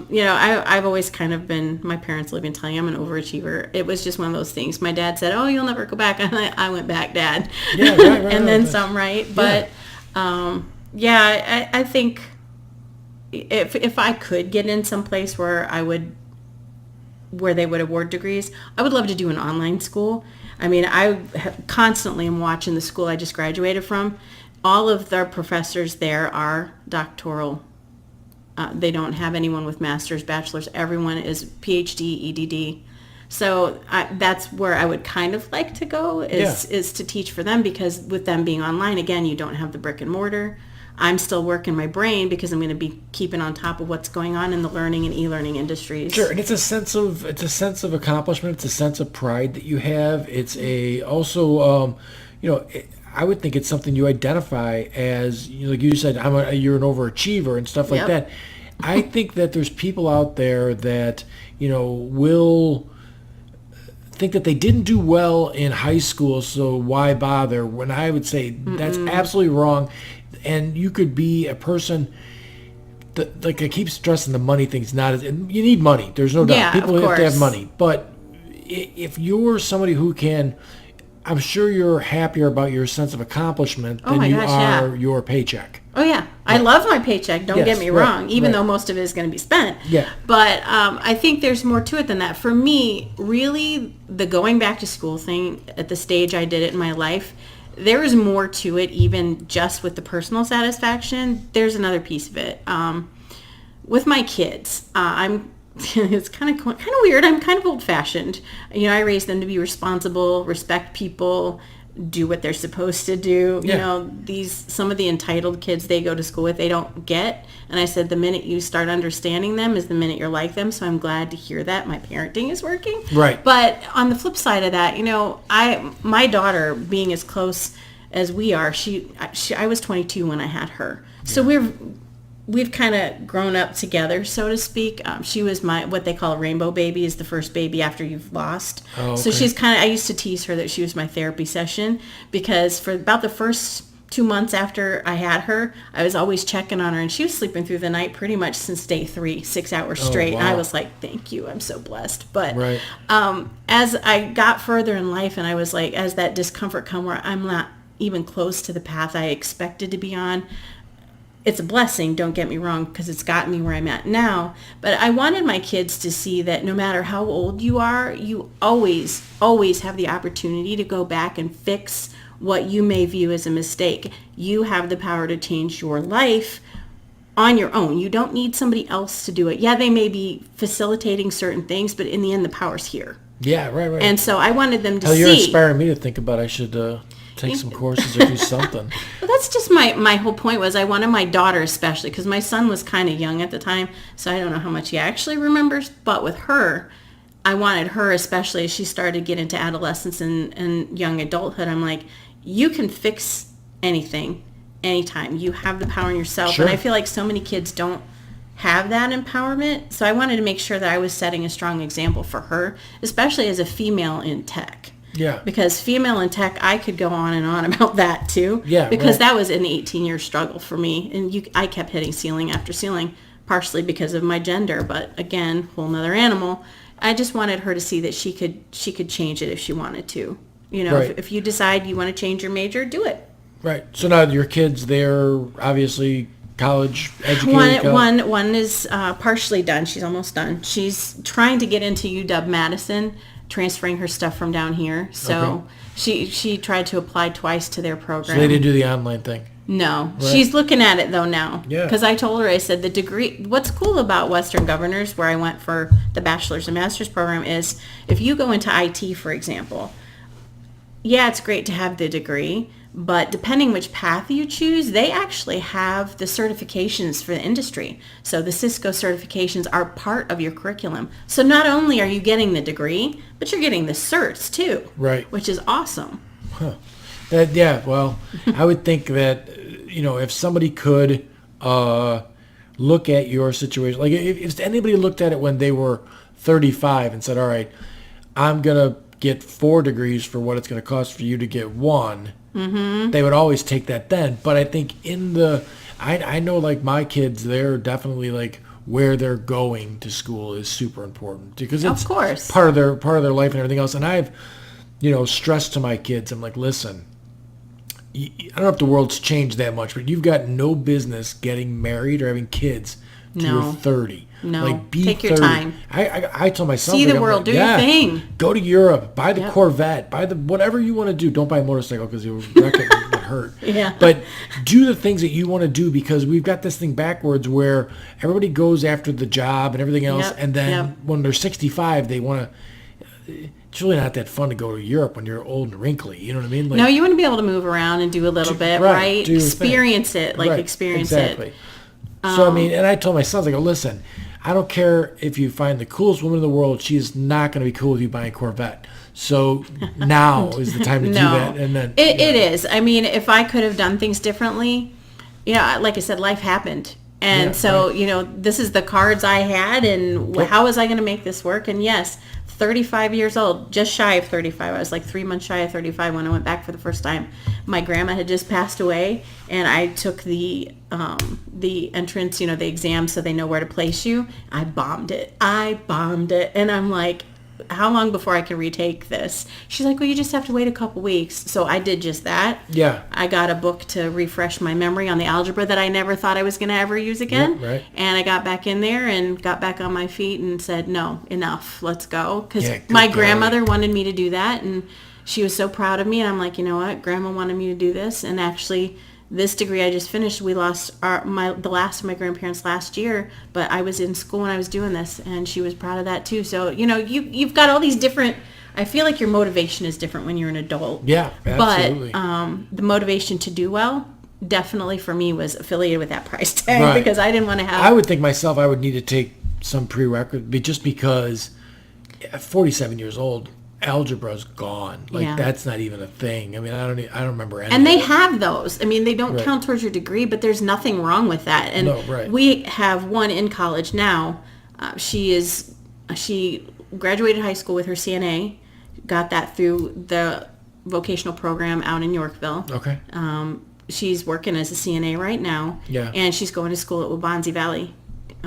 you know, I've always kind of been, my parents live in telling you I'm an overachiever. It was just one of those things. My dad said, oh, you'll never go back. And I went back, Dad. Yeah, right. And then some, right? But, I think if I could get in some place where they would award degrees, I would love to do an online school. I mean, I constantly am watching the school I just graduated from. All of their professors there are doctoral. They don't have anyone with master's, bachelor's. Everyone is PhD, EDD. So that's where I would kind of like to go is to teach for them, because with them being online, again, you don't have the brick and mortar. I'm still working my brain because I'm going to be keeping on top of what's going on in the learning and e-learning industries. Sure, and it's a sense of accomplishment. It's a sense of pride that you have. It's I would think it's something you identify as, like you said, you're an overachiever and stuff like that. I think that there's people out there that will think that they didn't do well in high school, so why bother? When I would say that's absolutely wrong. And you could be a person that, like I keep stressing, the money thing's not as, and you need money. There's no doubt. Yeah, people of have course. to have money. But if you're somebody who can, I'm sure you're happier about your sense of accomplishment than you are your paycheck. Oh, yeah. I love my paycheck. Don't get me wrong, even though most of it is going to be spent. Yeah. But I think there's more to it than that. For me, really, the going back to school thing at the stage I did it in my life, there is more to it, even just with the personal satisfaction. There's another piece of it. With my kids, it's kind of weird. I'm kind of old-fashioned. I raised them to be responsible, respect people, do what they're supposed to do. Some of the entitled kids they go to school with, they don't get. And I said, the minute you start understanding them is the minute you're like them. So I'm glad to hear that my parenting is working. Right. But on the flip side of that, my daughter being as close as we are, I was 22 when I had her. Yeah. So we've kind of grown up together, so to speak. She was what they call a rainbow baby, is the first baby after you've lost. Oh, okay. So she's I used to tease her that she was my therapy session, because for about the first 2 months after I had her, I was always checking on her, and she was sleeping through the night pretty much since day 3, 6 hours straight. Wow. And I was like, thank you, I'm so blessed. But right. As I got further in life, and I was like, as that discomfort come where I'm not even close to the path I expected to be on. It's a blessing, don't get me wrong, because it's gotten me where I'm at now. But I wanted my kids to see that no matter how old you are, you always have the opportunity to go back and fix what you may view as a mistake. You have the power to change your life on your own. You don't need somebody else to do it. Yeah, they may be facilitating certain things, but in the end, the power's here. Yeah, right. And so I wanted them to Hell, see. you're inspiring me to think about I should take some courses or do something. Well, that's just my whole point was I wanted my daughter especially, because my son was kind of young at the time, so I don't know how much he actually remembers, but with her, I wanted her, especially as she started to get into adolescence and young adulthood, I'm like, you can fix anything, anytime. You have the power in yourself. Sure. And I feel like so many kids don't have that empowerment, so I wanted to make sure that I was setting a strong example for her, especially as a female in tech. Yeah. Because female in tech, I could go on and on about that too. Yeah. Because that was an 18-year struggle for me. And I kept hitting ceiling after ceiling, partially because of my gender. But again, whole nother animal. I just wanted her to see that she could change it if she wanted to. You know, Right. if you decide you want to change your major, do it. Right. So now your kids, they're obviously college educated. One is partially done. She's almost done. She's trying to get into UW-Madison, transferring her stuff from down here. So she tried to apply twice to their program. So they didn't do the online thing. No. Right. She's looking at it though now. Yeah. Because I told her, I said, the degree, what's cool about Western Governors, where I went for the bachelor's and master's program, is if you go into IT, for example, yeah, it's great to have the degree, but depending which path you choose, they actually have the certifications for the industry. So the Cisco certifications are part of your curriculum. So not only are you getting the degree, but you're getting the certs too. Right. Which is awesome. Huh. Well, I would think that, if somebody could look at your situation, like if anybody looked at it when they were 35 and said, all right, I'm going to get 4 degrees for what it's going to cost for you to get 1, they would always take that then. But I think I know like my kids, they're definitely like where they're going to school is super important because it's of course part of their life and everything else. And I've, stressed to my kids, I'm like, listen, I don't know if the world's changed that much, but you've got no business getting married or having kids till you're 30. No, like, be take 30. your time. I tell my son, See like, the world, like, do your thing. Go to Europe, buy the Corvette, buy the whatever you want to do. Don't buy a motorcycle because you'll wreck it and get hurt. Yeah. But do the things that you want to do because we've got this thing backwards where everybody goes after the job and everything else, and then when they're 65, they want to. It's really not that fun to go to Europe when you're old and wrinkly. You know what I mean? Like, no, you want to be able to move around and do a little bit, right? Experience it, experience exactly. it. So, I mean, and I told my sons, I go, listen, I don't care if you find the coolest woman in the world. She's not going to be cool with you buying a Corvette. So now is the time to do that. And then it is. I mean, if I could have done things differently, like I said, life happened. And this is the cards I had, and how was I going to make this work? And yes, 35 years old, just shy of 35. I was like 3 months shy of 35 when I went back for the first time. My grandma had just passed away, and I took the entrance, the exam so they know where to place you. I bombed it. And I'm like, how long before I can retake this? She's like, well, you just have to wait a couple weeks. So I did just that. Yeah. I got a book to refresh my memory on the algebra that I never thought I was going to ever use again. Right. And I got back in there and got back on my feet and said, no, enough, let's go. Because Yeah, my golly. grandmother wanted me to do that, and she was so proud of me. And I'm like, you know what? Grandma wanted me to do this. And actually, this degree I just finished, we lost the last of my grandparents last year, but I was in school when I was doing this, and she was proud of that too. So, you've got all these different, I feel like your motivation is different when you're an adult. Yeah, absolutely. But the motivation to do well definitely for me was affiliated with that price tag because I didn't want to have... I would think myself I would need to take some prerequisite just because at 47 years old, algebra's gone. That's not even a thing. I mean, I don't remember any. And they have those. I mean, they don't count towards your degree, but there's nothing wrong with that. And we have one in college now. She graduated high school with her CNA, got that through the vocational program out in Yorkville. Okay. She's working as a CNA right now. Yeah. And she's going to school at Waubonsie Valley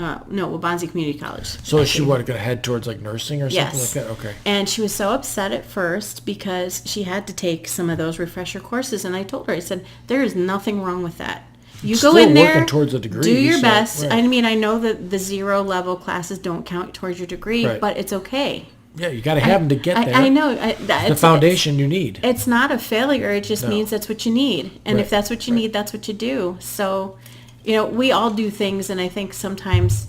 Waubonsee Community College. So is she going to head towards like nursing or something Yes. like that? Okay. And she was so upset at first because she had to take some of those refresher courses. And I told her, I said, there is nothing wrong with that. You Still go in there, working towards a degree, do your so, best. right. I mean, I know that the 0 level classes don't count towards your degree, Right. but it's okay. Yeah, you got to have them to get there. I know. The foundation you need. It's not a failure. It just means that's what you need. And Right. if that's what you need, that's what you do. So, we all do things, and I think sometimes,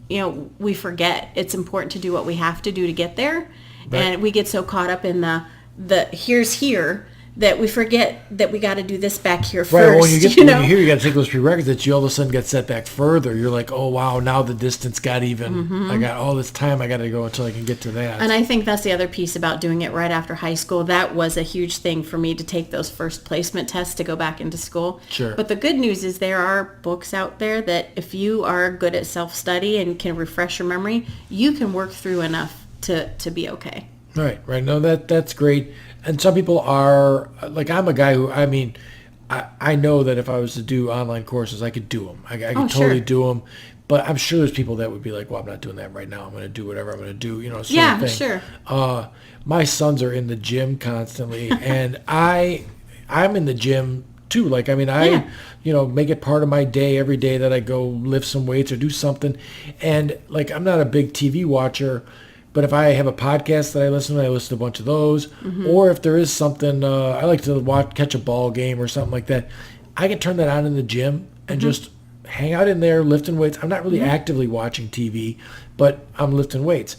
we forget it's important to do what we have to do to get there. Right. And we get so caught up in the here's here that we forget that we got to do this back here first. Right, well, when you get when you hear you got to take those prerequisites, you all of a sudden get set back further. You're like, oh, wow, now the distance got even. I got all this time I got to go until I can get to that. And I think that's the other piece about doing it right after high school. That was a huge thing for me to take those first placement tests to go back into school. Sure. But the good news is there are books out there that if you are good at self-study and can refresh your memory, you can work through enough to be okay. Right. No, that's great. And some people are, like I'm a guy who, I know that if I was to do online courses, I could do them. I could totally do them. But I'm sure there's people that would be like, well, I'm not doing that right now. I'm going to do whatever I'm going to do, sort of thing. Sure. My sons are in the gym constantly, and I'm in the gym too. Like, I make it part of my day every day that I go lift some weights or do something. And like, I'm not a big TV watcher, but if I have a podcast that I listen to a bunch of those. Or if there is something, I like to catch a ball game or something like that. I can turn that on in the gym and just hang out in there lifting weights. I'm not really actively watching TV, but I'm lifting weights.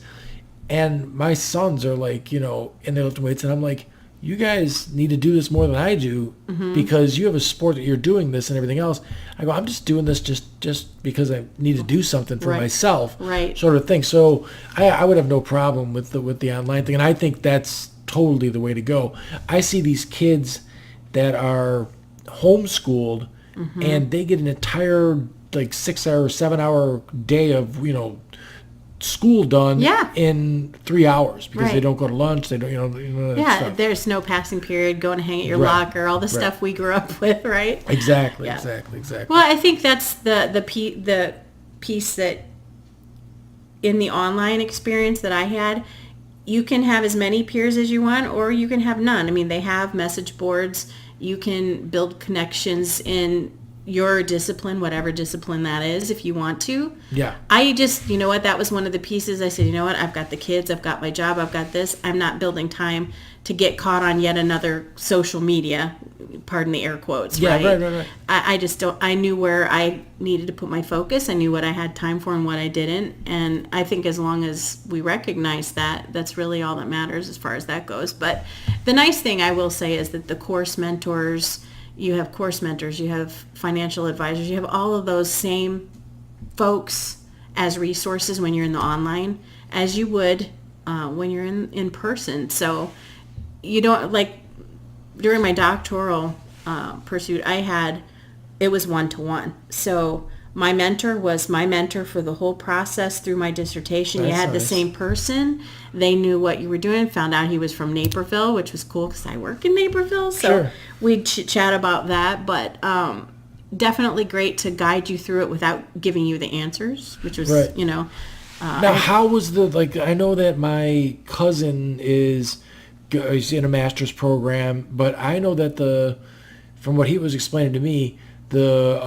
And my sons are like, in there lifting weights, and I'm like, you guys need to do this more than I do because you have a sport that you're doing this and everything else. I go, I'm just doing this just because I need to do something for myself, sort of thing. So I would have no problem with the online thing, and I think that's totally the way to go. I see these kids that are homeschooled and they get an entire 6 hour, 7 hour day of school done in 3 hours because they don't go to lunch. They don't, stuff. There's no passing period, going to hang at your locker, all the stuff we grew up with, right? Exactly. Well, I think that's the piece that in the online experience that I had, you can have as many peers as you want, or you can have none. I mean, they have message boards. You can build connections in your discipline, whatever discipline that is, if you want to. Yeah. I just, that was one of the pieces. I said, I've got the kids, I've got my job, I've got this. I'm not building time to get caught on yet another social media, pardon the air quotes, right? Right. I just don't, I knew where I needed to put my focus. I knew what I had time for and what I didn't. And I think as long as we recognize that, that's really all that matters as far as that goes. But the nice thing I will say is that the course mentors, you have course mentors, you have financial advisors, you have all of those same folks as resources when you're in the online as you would when you're in person. So you don't, during my doctoral pursuit, it was one-to-one. So my mentor was my mentor for the whole process through my dissertation. You had the same person. They knew what you were doing. Found out he was from Naperville, which was cool because I work in Naperville. So we'd chat about that. But definitely great to guide you through it without giving you the answers, which was, now, how was I know that my cousin is in a master's program, but I know that from what he was explaining to me, the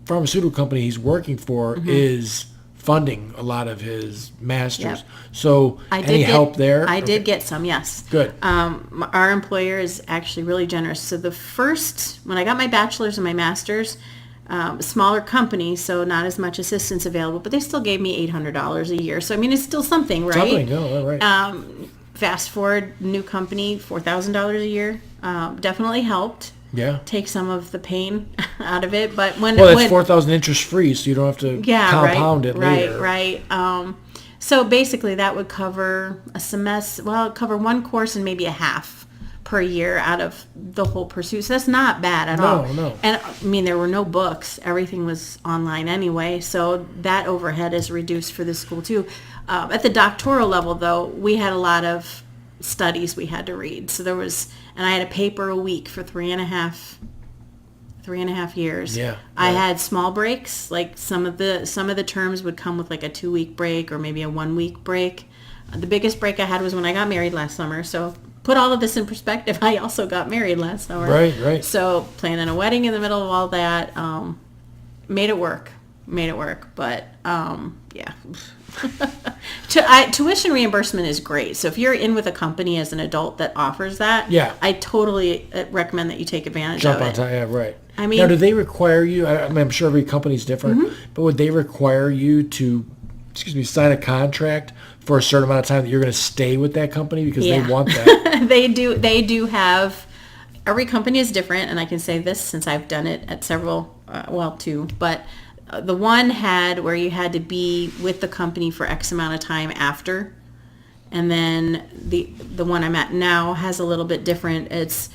pharmaceutical company he's working for is funding a lot of his master's. Yep. So any help there? I did get some, yes. Good. Our employer is actually really generous. So when I got my bachelor's and my master's, smaller company, so not as much assistance available, but they still gave me $800 a year. So, I mean, it's still something, right? Something, no, right. Fast forward, new company, $4,000 a year. Definitely helped. Yeah. Take some of the pain out of it, but when it's $4,000 interest free, so you don't have to compound it later. Right. So basically, that would cover a semester. Well, cover one course and maybe a half per year out of the whole pursuit. So that's not bad at all. No. And I mean, there were no books. Everything was online anyway, so that overhead is reduced for this school too. At the doctoral level, though, we had a lot of studies we had to read. So and I had a paper a week for 3.5 3.5 years. Yeah. I had small breaks. Like some of the terms would come with like a 2-week break or maybe a 1-week break. The biggest break I had was when I got married last summer. So put all of this in perspective. I also got married last summer. Right. So planning a wedding in the middle of all that, made it work. But yeah. Tuition reimbursement is great. So if you're in with a company as an adult that offers that, yeah, I totally recommend that you take advantage Jump of on it. top, yeah, right. I mean, now, do they require you? I'm sure every company's different, but would they require you to, sign a contract for a certain amount of time that you're going to stay with that company because they want that? They do have. Every company is different, and I can say this since I've done it at several, two, but. The one had where you had to be with the company for X amount of time after. And then the one I'm at now has a little bit different. It's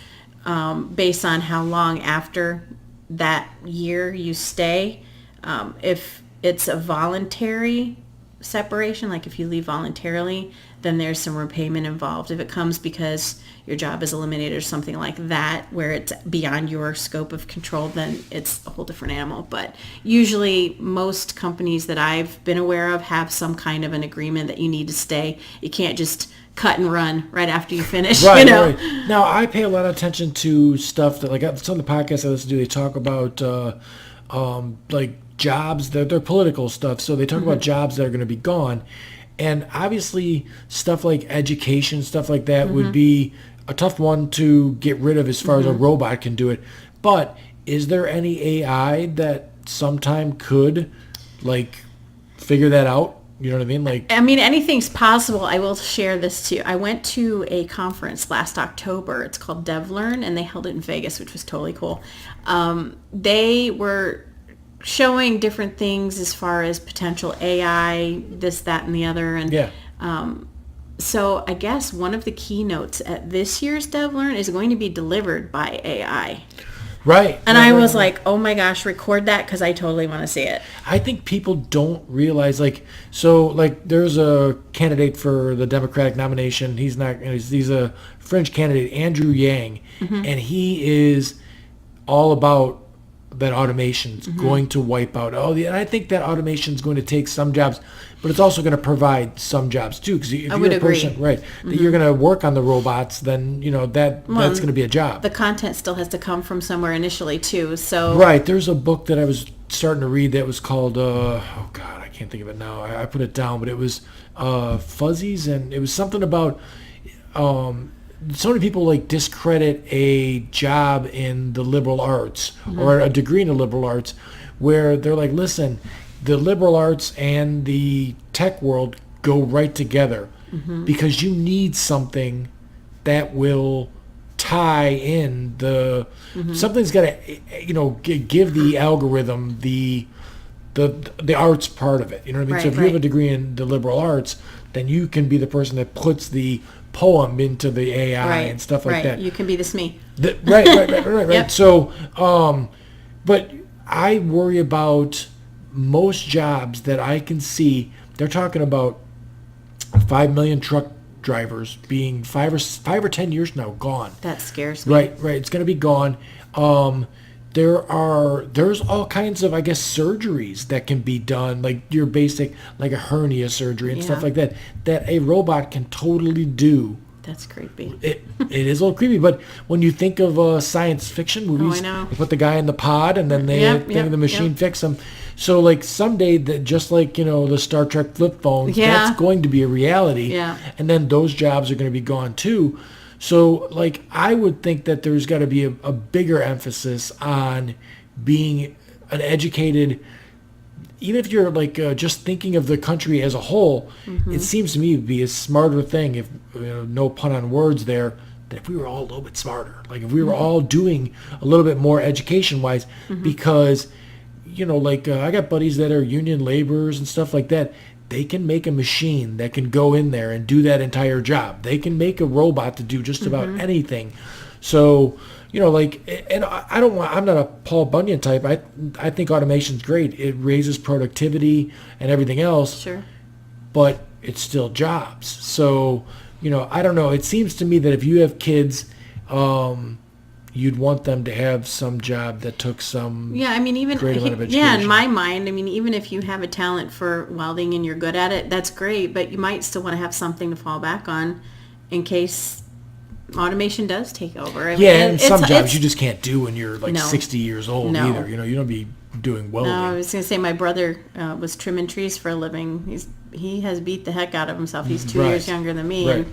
based on how long after that year you stay. If it's a voluntary separation, like if you leave voluntarily, then there's some repayment involved. If it comes because your job is eliminated or something like that, where it's beyond your scope of control, then it's a whole different animal. But usually most companies that I've been aware of have some kind of an agreement that you need to stay. You can't just cut and run right after you finish. Right. Now, I pay a lot of attention to stuff that, like, some of the podcasts I listen to, they talk about like jobs, they're political stuff. So they talk about jobs that are going to be gone. And obviously stuff like education, stuff like that would be a tough one to get rid of as far as a robot can do it. But is there any AI that sometime could, like, figure that out? You know what I mean? Like, I mean, anything's possible. I will share this too. I went to a conference last October. It's called DevLearn, and they held it in Vegas, which was totally cool. They were showing different things as far as potential AI, this, that, and the other. And so I guess one of the keynotes at this year's DevLearn is going to be delivered by AI. Right. And I was like, oh my gosh, record that because I totally want to see it. I think people don't realize, there's a candidate for the Democratic nomination. He's a fringe candidate, Andrew Yang, and he is all about that automation's going to wipe out and I think that automation's going to take some jobs, but it's also going to provide some jobs too, because if you're a person that you're going to work on the robots, then that's going to be a job. The content still has to come from somewhere initially too, so There's a book that I was starting to read that was called I can't think of it now. I put it down, but it was Fuzzies, and it was something about so many people discredit a job in the liberal arts or a degree in the liberal arts, where they're like, listen, the liberal arts and the tech world go right together because you need something that will tie in something's got to give the algorithm the arts part of it. You know what I mean? So if you have a degree in the liberal arts, then you can be the person that puts the poem into the AI and stuff like that. You can be the SME. Right. Yep. So, but I worry about most jobs that I can see. They're talking about 5 million truck drivers being 5 or 10 years now gone. That scares me. Right. It's going to be gone. There's all kinds of, I guess, surgeries that can be done, like your basic, like a hernia surgery and stuff like that a robot can totally do. That's creepy. It is a little creepy, but when you think of science fiction movies, they put the guy in the pod and then the machine fix him. So someday, just like the Star Trek flip phones, that's going to be a reality. Yeah. And then those jobs are going to be gone too. So, I would think that there's got to be a bigger emphasis on being an educated, even if you're just thinking of the country as a whole, it seems to me to be a smarter thing, if no pun on words there, that if we were all a little bit smarter, if we were all doing a little bit more education-wise, because, I got buddies that are union laborers and stuff like that. They can make a machine that can go in there and do that entire job. They can make a robot to do just about anything. So, and I'm not a Paul Bunyan type. I think automation's great. It raises productivity and everything else. Sure. But it's still jobs. So, I don't know. It seems to me that if you have kids, you'd want them to have some job that took some Yeah, I mean, even great amount of education. yeah, in my mind, I mean, even if you have a talent for welding and you're good at it, that's great. But you might still want to have something to fall back on in case automation does take over. I mean, and some jobs you just can't do when you're like No. 60 years old No. either. You know, you don't be doing welding. No, I was going to say my brother was trimming trees for a living. He has beat the heck out of himself. He's 2 years younger than me, and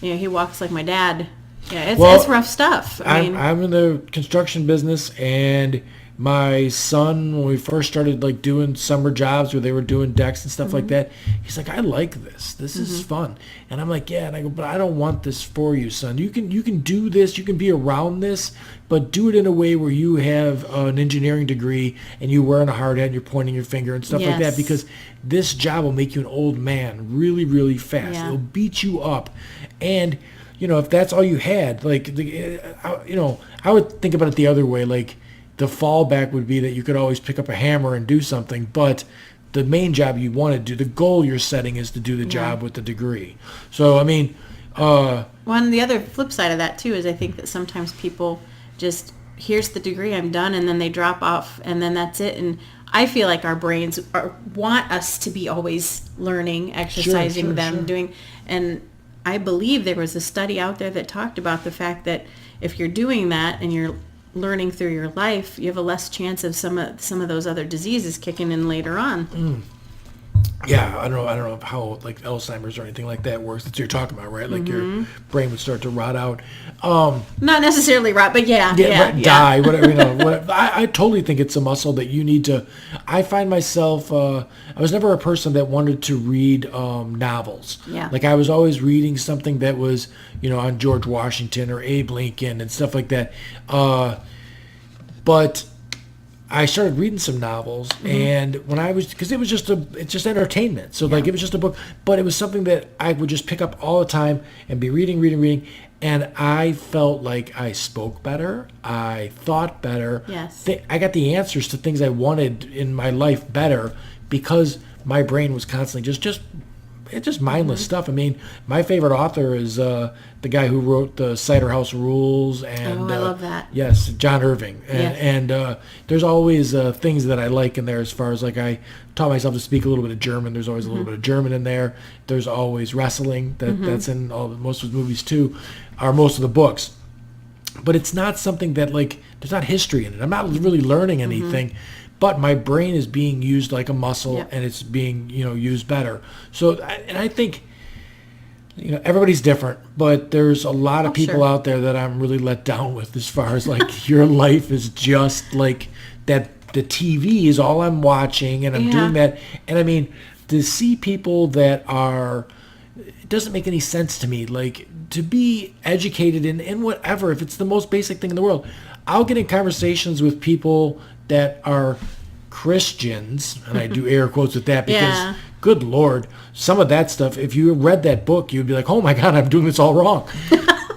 he walks like my dad. Yeah, it's rough stuff. I'm in the construction business, and my son, when we first started like doing summer jobs where they were doing decks and stuff like that, he's like, I like this. This is fun. And I'm like, yeah. And I go, but I don't want this for you, son. You can do this. You can be around this, but do it in a way where you have an engineering degree and you're wearing a hard hat and you're pointing your finger and stuff like that, because this job will make you an old man really, really fast. Yeah. It'll beat you up. And, you know, if that's all you had, like, I would think about it the other way. Like, the fallback would be that you could always pick up a hammer and do something, but the main job you want to do, the goal you're setting is to do the job with the degree. So, I mean... One, the other flip side of that, too, is I think that sometimes people just, here's the degree, I'm done, and then they drop off, and then that's it. And I feel like our brains want us to be always learning, exercising doing... And I believe there was a study out there that talked about the fact that if you're doing that and you're learning through your life, you have a less chance of some of those other diseases kicking in later on. Yeah, I don't know how like Alzheimer's or anything like that works. That's what you're talking about, right? Like your brain would start to rot out. Not necessarily rot, but die, whatever. You know, whatever. I totally think it's a muscle that you need to. I find myself. I was never a person that wanted to read novels. Yeah. Like I was always reading something that was, on George Washington or Abe Lincoln and stuff like that. But I started reading some novels, and when I was, because it's just entertainment. So like it was just a book, but it was something that I would just pick up all the time and be reading, and I felt like I spoke better, I thought better. Yes. I got the answers to things I wanted in my life better because my brain was constantly just mindless stuff. I mean, my favorite author is the guy who wrote the Cider House Rules, and I love that. Yes, John Irving, and there's always things that I like in there. As far as like I taught myself to speak a little bit of German. There's always a little bit of German in there. There's always wrestling that's in most of the movies too, or most of the books. But it's not something that like there's not history in it. I'm not really learning anything. But my brain is being used like a muscle, and it's being, used better. So, and I think, everybody's different, but there's a lot of people out there that I'm really let down with as far as like your life is just like that. The TV is all I'm watching, and I'm doing that. And I mean, to see people that are, it doesn't make any sense to me. Like to be educated in whatever, if it's the most basic thing in the world, I'll get in conversations with people that are Christians, and I do air quotes with that because, good Lord, some of that stuff, if you read that book, you'd be like, oh my God, I'm doing this all wrong.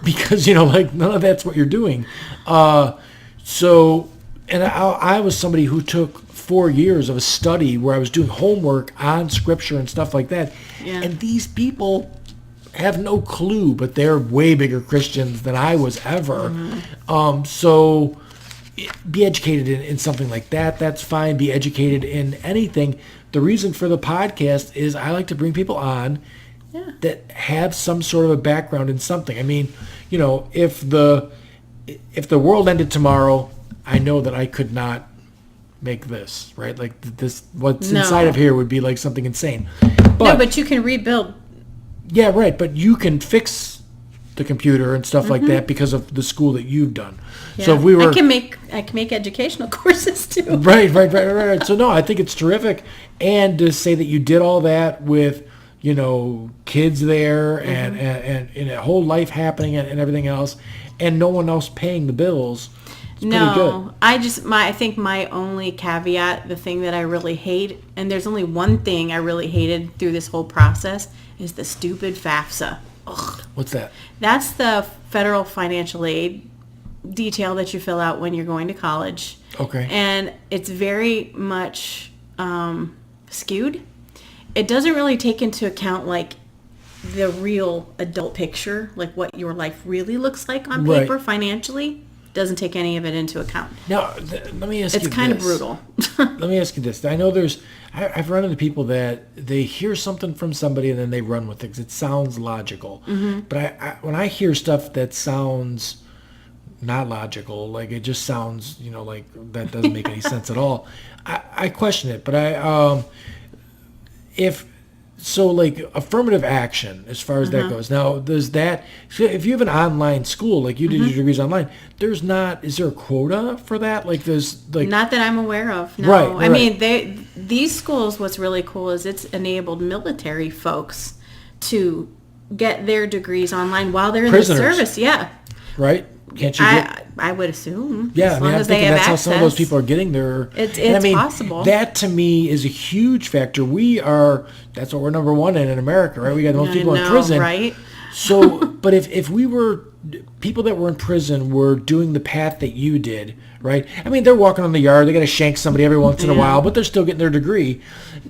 Because, like none of that's what you're doing. So, and I was somebody who took 4 years of a study where I was doing homework on scripture and stuff like that. Yeah. And these people have no clue, but they're way bigger Christians than I was ever. So be educated in something like that. That's fine. Be educated in anything. The reason for the podcast is I like to bring people on that have some sort of a background in something. I mean, if the world ended tomorrow, I know that I could not make this, right? Like this, what's inside of here would be like something insane. But you can rebuild. Yeah, right. But you can fix the computer and stuff like that because of the school that you've done. Yeah. So if we were, I can make educational courses too. Right. So no, I think it's terrific, and to say that you did all that with kids there and a whole life happening and everything else, and no one else paying the bills. It's pretty good. I think my only caveat, the thing that I really hate, and there's only one thing I really hated through this whole process, is the stupid FAFSA. Ugh. What's that? That's the federal financial aid detail that you fill out when you're going to college. Okay. And it's very much skewed. It doesn't really take into account like the real adult picture, like what your life really looks like on paper financially. doesn't take any of it into account. Now, let me ask you this. It's kind of brutal. Let me ask you this. I know I've run into people that they hear something from somebody and then they run with it because it sounds logical. But when I hear stuff that sounds not logical, like it just sounds, like that doesn't make any sense at all, I question it. But like affirmative action as far as that goes. Now, there's that. If you have an online school, like you did your degrees online, is there a quota for that? Like there's like. Not that I'm aware of. No. Right. I mean, these schools, what's really cool is it's enabled military folks to get their degrees online while they're in the service. Yeah. Right? Can't you I would assume. Yeah, as long as they have that's access. how some of those people are getting their. It's possible. That to me is a huge factor. That's what we're number one in America, right? We got the most people in prison, right? So, but if we were people that were in prison were doing the path that you did, right? I mean, they're walking on the yard. They got to shank somebody every once in a while, but they're still getting their degree.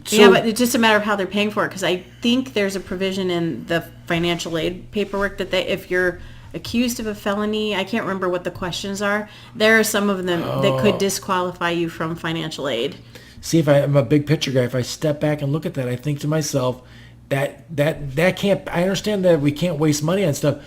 So, but it's just a matter of how they're paying for it. Because I think there's a provision in the financial aid paperwork that if you're accused of a felony, I can't remember what the questions are. There are some of them that could disqualify you from financial aid. See, if I'm a big picture guy, if I step back and look at that, I think to myself, that can't. I understand that we can't waste money on stuff,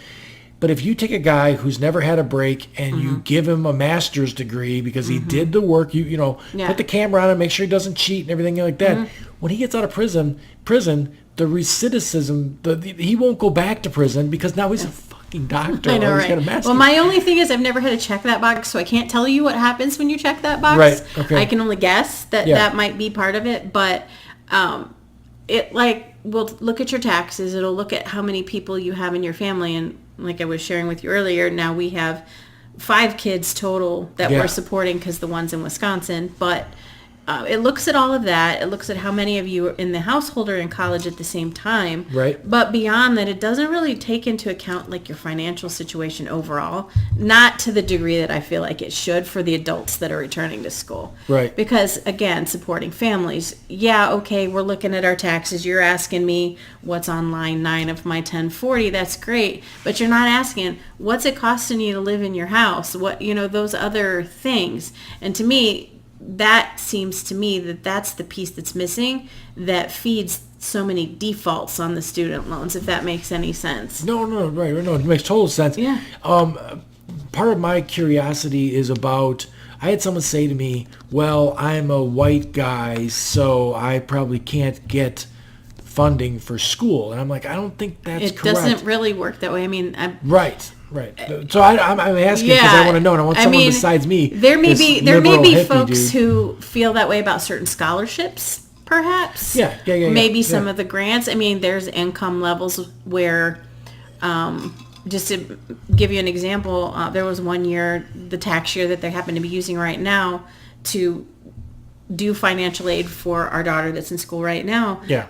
but if you take a guy who's never had a break and you give him a master's degree because he did the work, put the camera on him, make sure he doesn't cheat and everything like that. When he gets out of prison, the recidivism, he won't go back to prison because now he's a fucking doctor. I know, or right? He's got a master's. Well, my only thing is I've never had to check that box, so I can't tell you what happens when you check that box. Right. Okay. I can only guess that might be part of it, but we'll look at your taxes. It'll look at how many people you have in your family, and like I was sharing with you earlier, now we have 5 kids total that we're supporting because the one's in Wisconsin, but it looks at all of that. It looks at how many of you in the household are in college at the same time. Right. But beyond that, it doesn't really take into account like your financial situation overall, not to the degree that I feel like it should for the adults that are returning to school. Right. Because again, supporting families. Yeah, okay, we're looking at our taxes. You're asking me what's on line 9 of my 1040. That's great. But you're not asking what's it costing you to live in your house? What, those other things. And to me, that seems to me that's the piece that's missing that feeds so many defaults on the student loans, if that makes any sense. No, right. No, it makes total sense. Yeah. Part of my curiosity is about, I had someone say to me, well, I'm a white guy, so I probably can't get funding for school. And I'm like, I don't think that's correct. It doesn't really work that way. I mean, Right. So I'm asking because I want to know, and I want someone besides me. There may be folks who feel that way about certain scholarships, perhaps. Yeah. Maybe some of the grants. I mean, there's income levels where, just to give you an example, there was one year, the tax year that they happen to be using right now to do financial aid for our daughter that's in school right now. Yeah.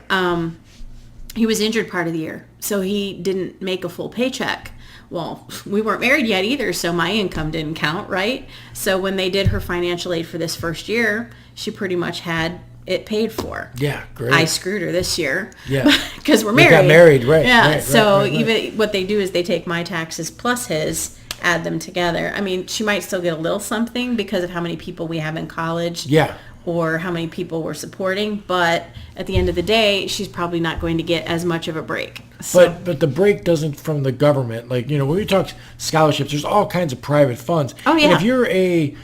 He was injured part of the year, so he didn't make a full paycheck. Well, we weren't married yet either, so my income didn't count, right? So when they did her financial aid for this first year, she pretty much had it paid for. Yeah, great. I screwed her this year. Yeah. Because we're married. We got married, right. Yeah, right, so right. even what they do is they take my taxes plus his, add them together. I mean, she might still get a little something because of how many people we have in college. Yeah. Or how many people we're supporting, but at the end of the day, she's probably not going to get as much of a break. So. But the break doesn't from the government. Like, when we talk scholarships, there's all kinds of private funds. Oh, yeah. And if you're a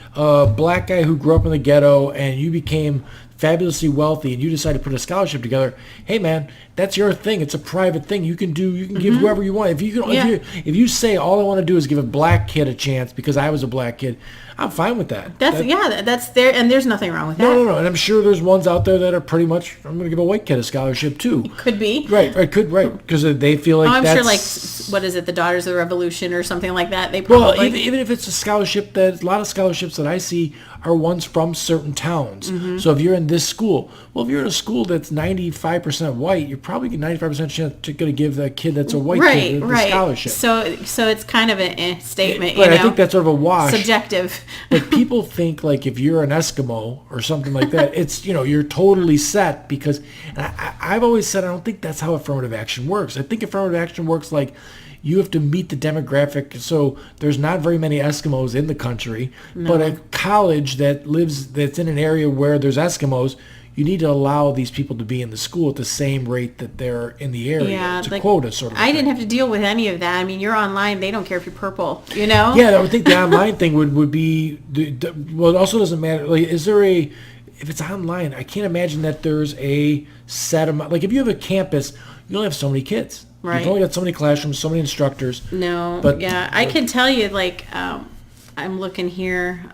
black guy who grew up in the ghetto and you became fabulously wealthy and you decide to put a scholarship together, hey man, that's your thing. It's a private thing. You can give whoever you want. If you say all I want to do is give a black kid a chance because I was a black kid, I'm fine with that. That's there, and there's nothing wrong with that. No, and I'm sure there's ones out there that are pretty much, I'm going to give a white kid a scholarship too. Could be. Right, because they feel like I'm that's... sure, like, what is it, the Daughters of the Revolution or something like that? They probably... Well, even if it's a scholarship, a lot of scholarships that I see are ones from certain towns. Mm-hmm. So if you're in this school, if you're in a school that's 95% white, you're probably 95% chance to going to give the kid that's a white kid the scholarship. So it's kind of a statement, But I think that's sort of a wash. Subjective. But people think like if you're an Eskimo or something like that, it's, you're totally set because I've always said I don't think that's how affirmative action works. I think affirmative action works like you have to meet the demographic. So there's not very many Eskimos in the country, but a college that's in an area where there's Eskimos, you need to allow these people to be in the school at the same rate that they're in the area. Yeah, it's a like, quota sort of I thing. didn't have to deal with any of that. I mean, you're online. They don't care if you're purple, you know? Yeah, I would think the online thing would be, well, it also doesn't matter. Like, if it's online, I can't imagine that there's a set amount. Like, if you have a campus, you only have so many kids. Right. You've only got so many classrooms, so many instructors. No, But, yeah, I can tell you, like, I'm looking here.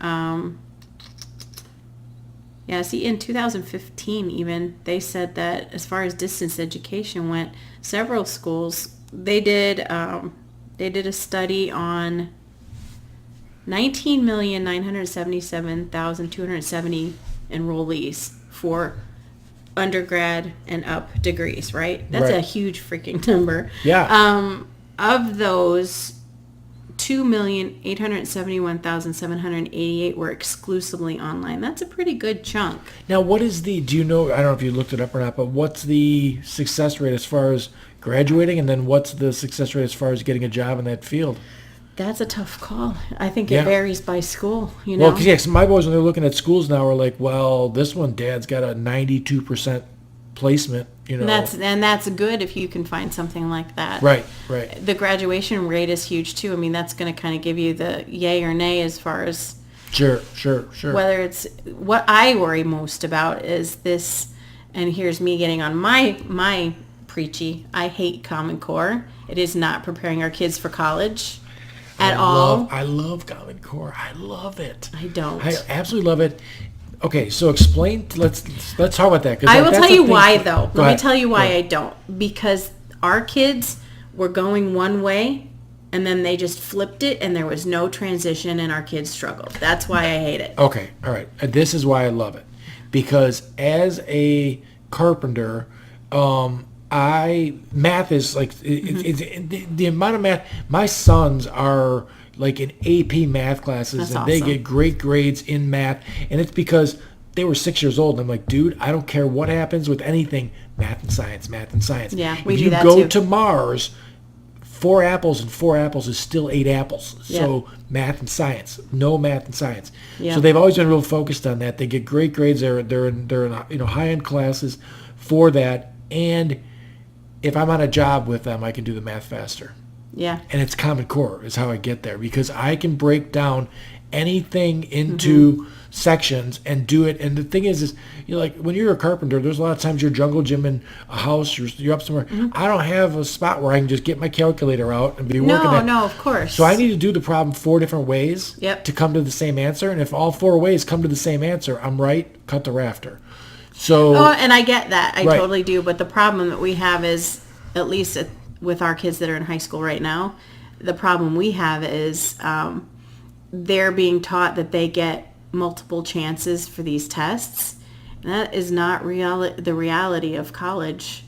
Yeah, see, in 2015 even, they said that as far as distance education went, several schools, they did a study on 19,977,270 enrollees for undergrad and up degrees, right? That's a huge freaking number. Yeah. Of those, 2,871,788 were exclusively online. That's a pretty good chunk. Now, do you know, I don't know if you looked it up or not, but what's the success rate as far as graduating, and then what's the success rate as far as getting a job in that field? That's a tough call. I think it varies by school, you know? Well, because my boys, when they're looking at schools now, are like, well, this one, Dad's got a 92% placement, you know. And that's good if you can find something like that. Right. The graduation rate is huge too. I mean, that's going to kind of give you the yay or nay as far as Sure. whether it's what I worry most about is this. And here's me getting on my preachy. I hate Common Core. It is not preparing our kids for college at all. I love Common Core. I love it. I don't. I absolutely love it. Okay, so explain. Let's talk about that. I will tell you why, though. Let me tell you why I don't. Because our kids were going one way, and then they just flipped it, and there was no transition, and our kids struggled. That's why I hate it. Okay, all right. This is why I love it. Because as a carpenter, math is like, the amount of math, my sons are like in AP math classes. That's and awesome. They get great grades in math. And it's because they were 6 years old. And I'm like, dude, I don't care what happens with anything, math and science. Yeah, if we do you that go too. to Mars, 4 apples and 4 apples is still 8 apples. Yeah. So math and science, no math and science. Yeah. So they've always been real focused on that. They get great grades. They're in high-end classes for that. And if I'm on a job with them, I can do the math faster. Yeah. And it's Common Core is how I get there, because I can break down anything into sections and do it. And the thing is like when you're a carpenter, there's a lot of times you're jungle gymming a house, you're up somewhere. I don't have a spot where I can just get my calculator out and be working at. No, of course. So I need to do the problem 4 different ways Yep. to come to the same answer. And if all 4 ways come to the same answer, I'm right, cut the rafter. So, and I get that. I Right. totally do. But the problem that we have is, at least with our kids that are in high school right now, the problem we have is they're being taught that they get multiple chances for these tests. And that is not the reality of college,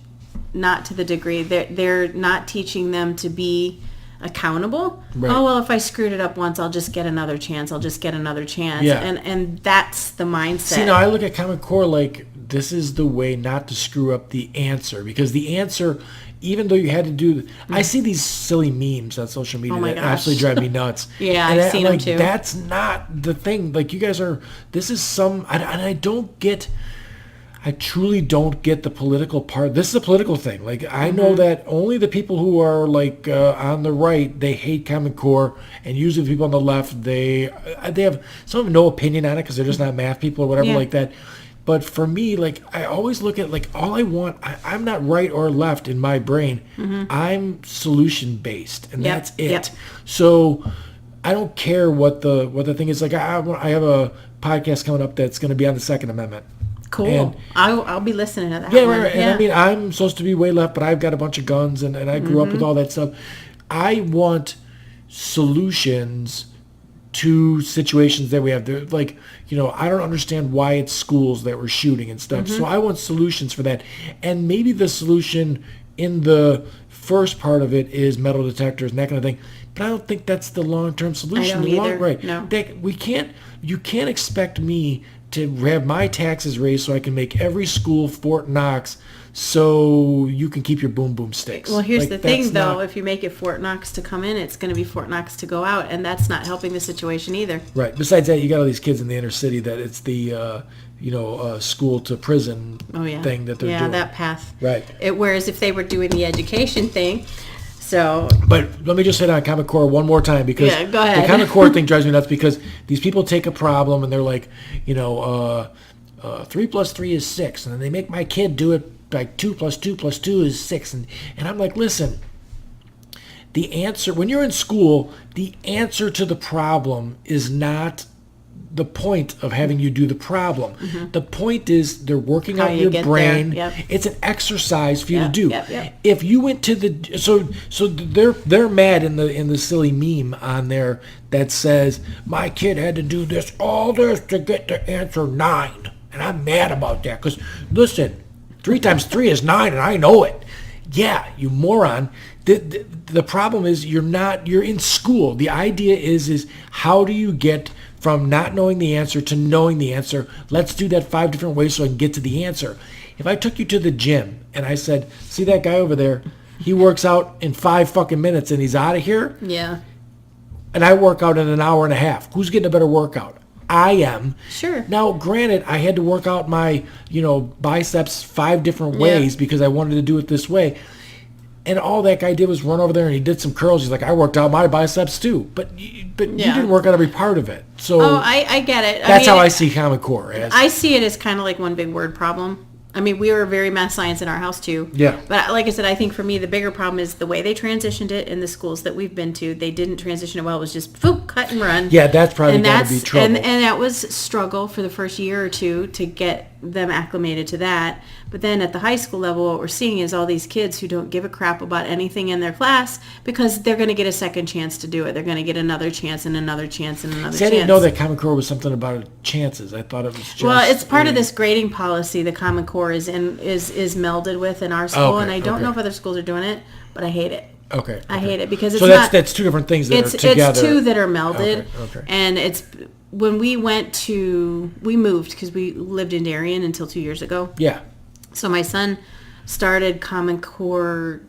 not to the degree. They're not teaching them to be accountable. Right. Oh, well, if I screwed it up once, I'll just get another chance. Yeah. And that's the mindset. See, now I look at Common Core like this is the way not to screw up the answer, because the answer, even though you had to do, I see these silly memes on social media Oh my that gosh. absolutely drive me nuts. Yeah, and I've seen them too. That's not the thing. Like you guys are, this is I truly don't get the political part. This is a political thing. Like I know that only the people who are like on the right, they hate Common Core, and usually the people on the left, they have some have no opinion on it because they're just not math people or whatever like that. But for me, like I always look at like all I want. I'm not right or left in my brain. I'm solution based, and that's it. Yep. So I don't care what the thing is. Like I have a podcast coming up that's going to be on the Second Amendment. Cool. And, I'll be listening to that. yeah, one. right. And I mean, I'm supposed to be way left, but I've got a bunch of guns, and I grew up with all that stuff. I want solutions to situations that we have. They're like, I don't understand why it's schools that were shooting and stuff. So I want solutions for that. And maybe the solution in the first part of it is metal detectors and that kind of thing. But I don't think that's the long-term solution. I don't either. Right. No. You can't expect me to have my taxes raised so I can make every school Fort Knox so you can keep your boom boom sticks. Well, here's the thing, though. If you make it Fort Knox to come in, it's going to be Fort Knox to go out, and that's not helping the situation either. Right. Besides that, you got all these kids in the inner city that it's the, school to prison thing that they're doing. Yeah, that path. Right. Whereas if they were doing the education thing, so... But let me just hit on Common Core one more time, because go ahead. The Common Core thing drives me nuts, because these people take a problem and they're like, 3 plus 3 is 6, and then they make my kid do it like 2 plus 2 plus 2 is 6, and I'm like, listen, the answer, when you're in school, the answer to the problem is not the point of having you do the problem. Mm-hmm. The point is they're working on your brain. Yep. It's an exercise for you to do. Yep. If you went to the so they're mad in the silly meme on there that says my kid had to do all this to get the answer 9, and I'm mad about that, because listen, 3 times 3 is 9, and I know it. Yeah, you moron. The problem is you're in school. The idea is how do you get from not knowing the answer to knowing the answer? Let's do that 5 different ways so I can get to the answer. If I took you to the gym and I said, see that guy over there? He works out in 5 fucking minutes and he's out of here. Yeah. And I work out in an hour and a half. Who's getting a better workout? I am. Sure. Now, granted, I had to work out my, biceps 5 different ways because I wanted to do it this way. And all that guy did was run over there and he did some curls. He's like, I worked out my biceps too. But you didn't work out every part of it. So I get it. That's how I see Common Core. I see it as kind of like one big word problem. I mean, we were very math science in our house too. Yeah. But like I said, I think for me, the bigger problem is the way they transitioned it in the schools that we've been to. They didn't transition it well. It was just cut and run. Yeah, that's probably going to be trouble. And that was struggle for the first year or two to get them acclimated to that. But then at the high school level, what we're seeing is all these kids who don't give a crap about anything in their class because they're going to get a second chance to do it. They're going to get another chance and another chance and another chance. I didn't know that Common Core was something about chances. I thought it was just... Well, it's part of this grading policy the Common Core is melded with in our school, and I don't know if other schools are doing it, but I hate it. Okay. I hate it because it's that's 2 different things that are together. It's 2 that are melded, okay. And it's... When we moved because we lived in Darien until 2 years ago. Yeah. So my son started Common Core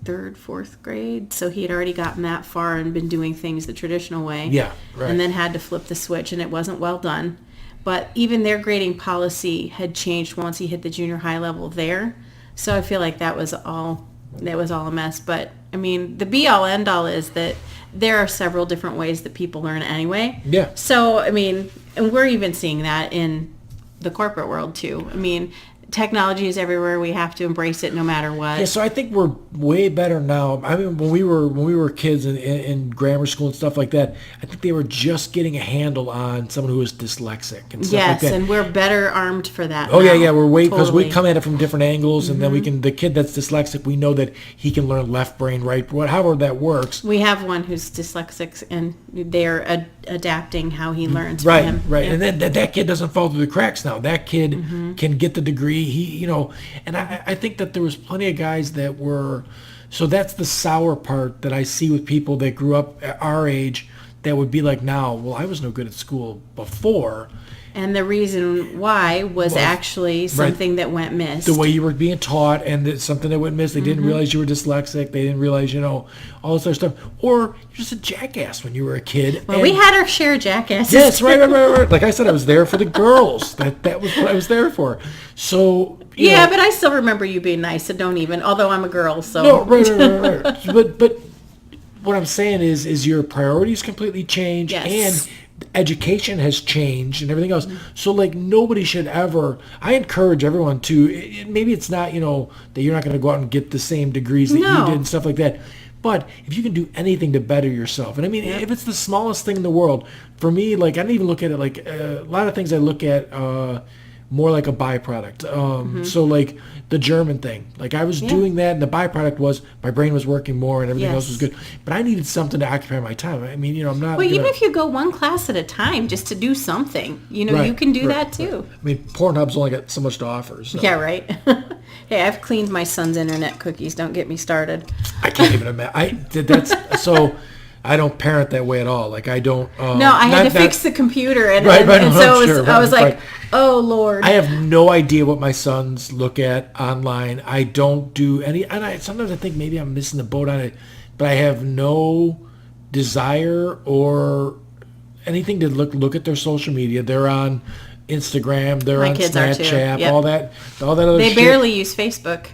3rd, 4th grade. So he had already gotten that far and been doing things the traditional way. Yeah, right. And then had to flip the switch, and it wasn't well done. But even their grading policy had changed once he hit the junior high level there. So I feel like that was all a mess. But I mean, the be all end all is that there are several different ways that people learn anyway. Yeah. So, I mean, and we're even seeing that in the corporate world too. I mean, technology is everywhere. We have to embrace it no matter what. Yeah, so I think we're way better now. I mean, when we were kids in grammar school and stuff like that, I think they were just getting a handle on someone who was dyslexic and stuff like that. Yes, and we're better armed for that. Oh now. yeah, we're way because Totally. we come at it from different angles, and then the kid that's dyslexic, we know that he can learn left brain, right, however that works. We have one who's dyslexic, and they're adapting how he learns. Right, for him. right, Yeah. and then that kid doesn't fall through the cracks now. That kid can get the degree. And I think that there was plenty of guys that were. So that's the sour part that I see with people that grew up at our age that would be like now, well, I was no good at school before. And the reason why was actually something that went missed. The way you were being taught, and it's something that went missed. They didn't realize you were dyslexic. They didn't realize, all this other stuff. Or you're just a jackass when you were a kid. Well, we had our share of jackasses. Yes, right. Like I said, I was there for the girls. That was what I was there for. So yeah, but I still remember you being nice. So don't even. Although I'm a girl, so no, right. But what I'm saying is your priorities completely change, and education has changed and everything else. So like nobody should ever. I encourage everyone to. Maybe it's not that you're not going to go out and get the same degrees that you did and stuff like that. But if you can do anything to better yourself, and I mean, if it's the smallest thing in the world, for me, like I don't even look at it like a lot of things. I look at more like a byproduct. So like the German thing, like I was doing that, and the byproduct was my brain was working more and everything else was good. But I needed something to occupy my time. I mean, I'm not. Well, even if you go one class at a time, just to do something, you can do that too. Right. I mean, Pornhub's only got so much to offer. So. Yeah, right. Hey, I've cleaned my son's internet cookies. Don't get me started. I can't even imagine. I don't parent that way at all. Like I don't. No, I had to fix the computer, and, right, and so sure, I was like, right. oh Lord. I have no idea what my sons look at online. I don't do any, and sometimes I think maybe I'm missing the boat on it, but I have no desire or anything to look at their social media. They're on Instagram, they're My on kids are too. Snapchat, Yep. all that other They shit. barely use Facebook.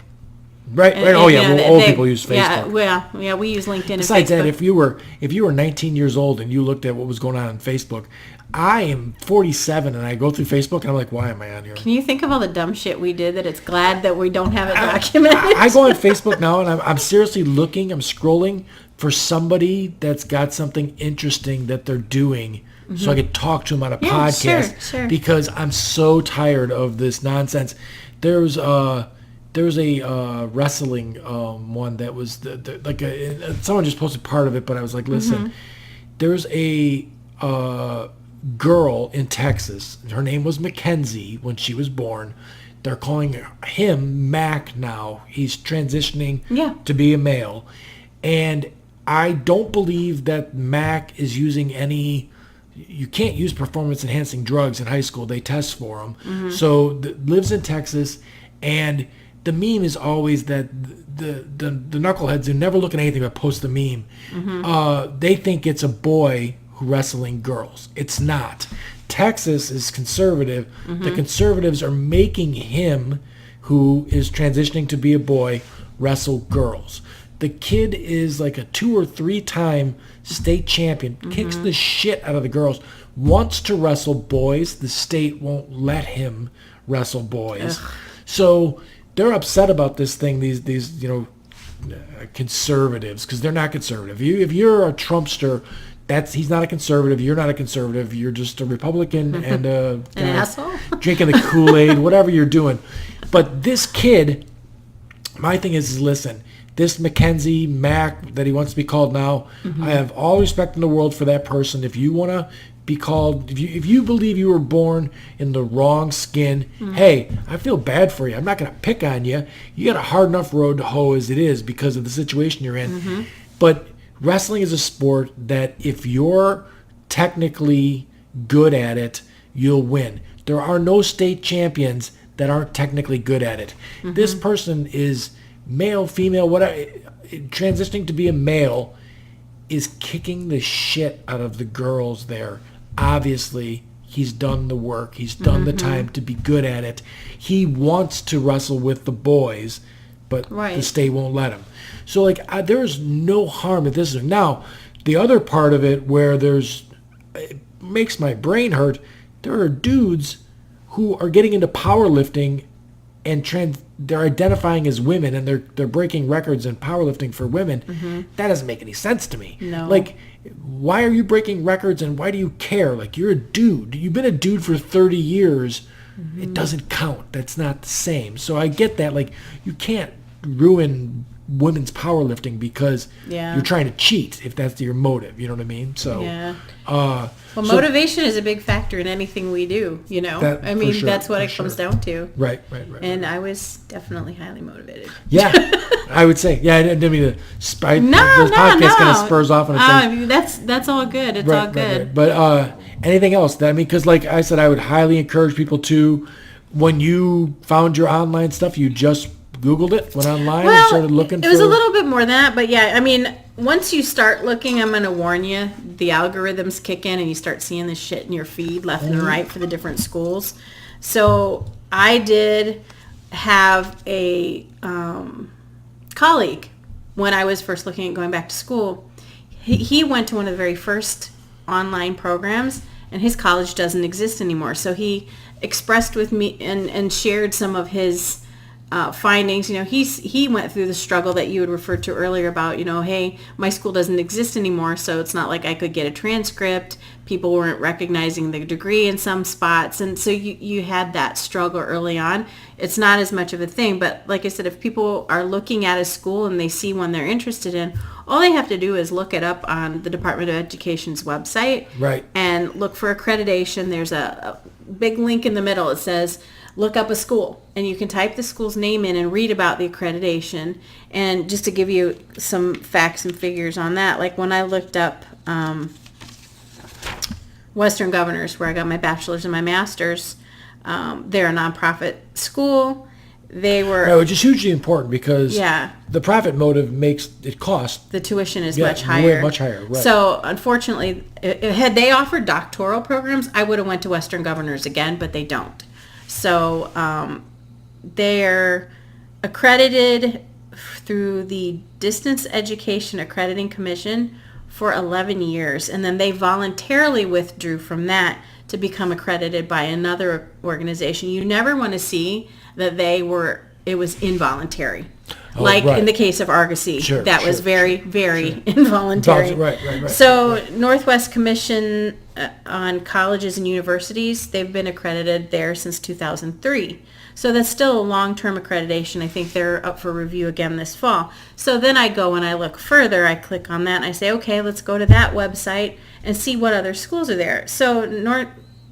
Right. Oh yeah. Well, old people use Facebook. Yeah, we use LinkedIn. Besides and that, Facebook. if you were 19 years old and you looked at what was going on Facebook, I am 47 and I go through Facebook and I'm like, why am I on here? Can you think of all the dumb shit we did that it's glad that we don't have it documented? I go on Facebook now and I'm seriously looking, I'm scrolling for somebody that's got something interesting that they're doing so I could talk to them on a podcast sure. because I'm so tired of this nonsense. There's a wrestling one that was someone just posted part of it, but I was like, listen, there's a girl in Texas. Her name was Mackenzie when she was born. They're calling him Mac now. He's transitioning to be a male. And I don't believe that Mac is using any... You can't use performance-enhancing drugs in high school. They test for them. So lives in Texas, and the meme is always that the knuckleheads who never look at anything but post the meme. They think it's a boy wrestling girls. It's not. Texas is conservative. The conservatives are making him, who is transitioning to be a boy, wrestle girls. The kid is like a 2 or 3 time state champion, kicks the shit out of the girls, wants to wrestle boys. The state won't let him wrestle boys. So they're upset about this thing, these conservatives, because they're not conservative. If you're a Trumpster, he's not a conservative. You're not a conservative. You're just a Republican and an asshole. Drinking the Kool-Aid, whatever you're doing. But this kid, my thing is listen, this Mackenzie Mac that he wants to be called now, I have all respect in the world for that person. If you want to be called, if you believe you were born in the wrong skin, hey, I feel bad for you. I'm not going to pick on you. You got a hard enough road to hoe as it is because of the situation you're in. But wrestling is a sport that if you're technically good at it, you'll win. There are no state champions that aren't technically good at it. This person is male, female, whatever, transitioning to be a male, is kicking the shit out of the girls there. Obviously, he's done the work. He's done the time to be good at it. He wants to wrestle with the boys, but the state won't let him. So, there's no harm in this. Now, the other part of it where it makes my brain hurt, there are dudes who are getting into powerlifting and they're identifying as women and they're breaking records in powerlifting for women. That doesn't make any sense to me. No. Why are you breaking records and why do you care? You're a dude. You've been a dude for 30 years. It doesn't count. That's not the same. So I get that. You can't ruin women's powerlifting because you're trying to cheat if that's your motive. You know what I mean? So motivation is a big factor in anything we do, that's what it comes down to. Right. And I was definitely highly motivated. Yeah, I would say. Yeah, I didn't mean to this podcast kind of spurs off on a thing. That's all good. It's all good. Right. But anything else? Because like I said, I would highly encourage people to, when you found your online stuff, you just Googled it, went online and started looking for... It was a little bit more than that, but yeah, once you start looking, I'm going to warn you, the algorithms kick in and you start seeing this shit in your feed left and right for the different schools. So I did have a colleague when I was first looking at going back to school. He went to one of the very first online programs, and his college doesn't exist anymore. So he expressed with me and shared some of his findings. He went through the struggle that you had referred to earlier about, hey, my school doesn't exist anymore, so it's not like I could get a transcript. People weren't recognizing the degree in some spots, and so you had that struggle early on. It's not as much of a thing, but like I said, if people are looking at a school and they see one they're interested in, all they have to do is look it up on the Department of Education's website, right, and look for accreditation. There's a big link in the middle. It says look up a school, and you can type the school's name in and read about the accreditation. And just to give you some facts and figures on that, like when I looked up Western Governors, where I got my bachelor's and my master's, they're a nonprofit school. They were... Right, which is hugely important because Yeah. the profit motive makes it cost. The tuition is Yeah, much higher. way much higher, right. So unfortunately, had they offered doctoral programs, I would have went to Western Governors again, but they don't. So they're accredited through the Distance Education Accrediting Commission for 11 years, and then they voluntarily withdrew from that to become accredited by another organization. You never want to see that it was involuntary. Like right. in the case of Argosy, that was very, very involuntary. Right. So Northwest Commission on Colleges and Universities, they've been accredited there since 2003. So that's still a long-term accreditation. I think they're up for review again this fall. So then I go and I look further. I click on that and I say, okay, let's go to that website and see what other schools are there. So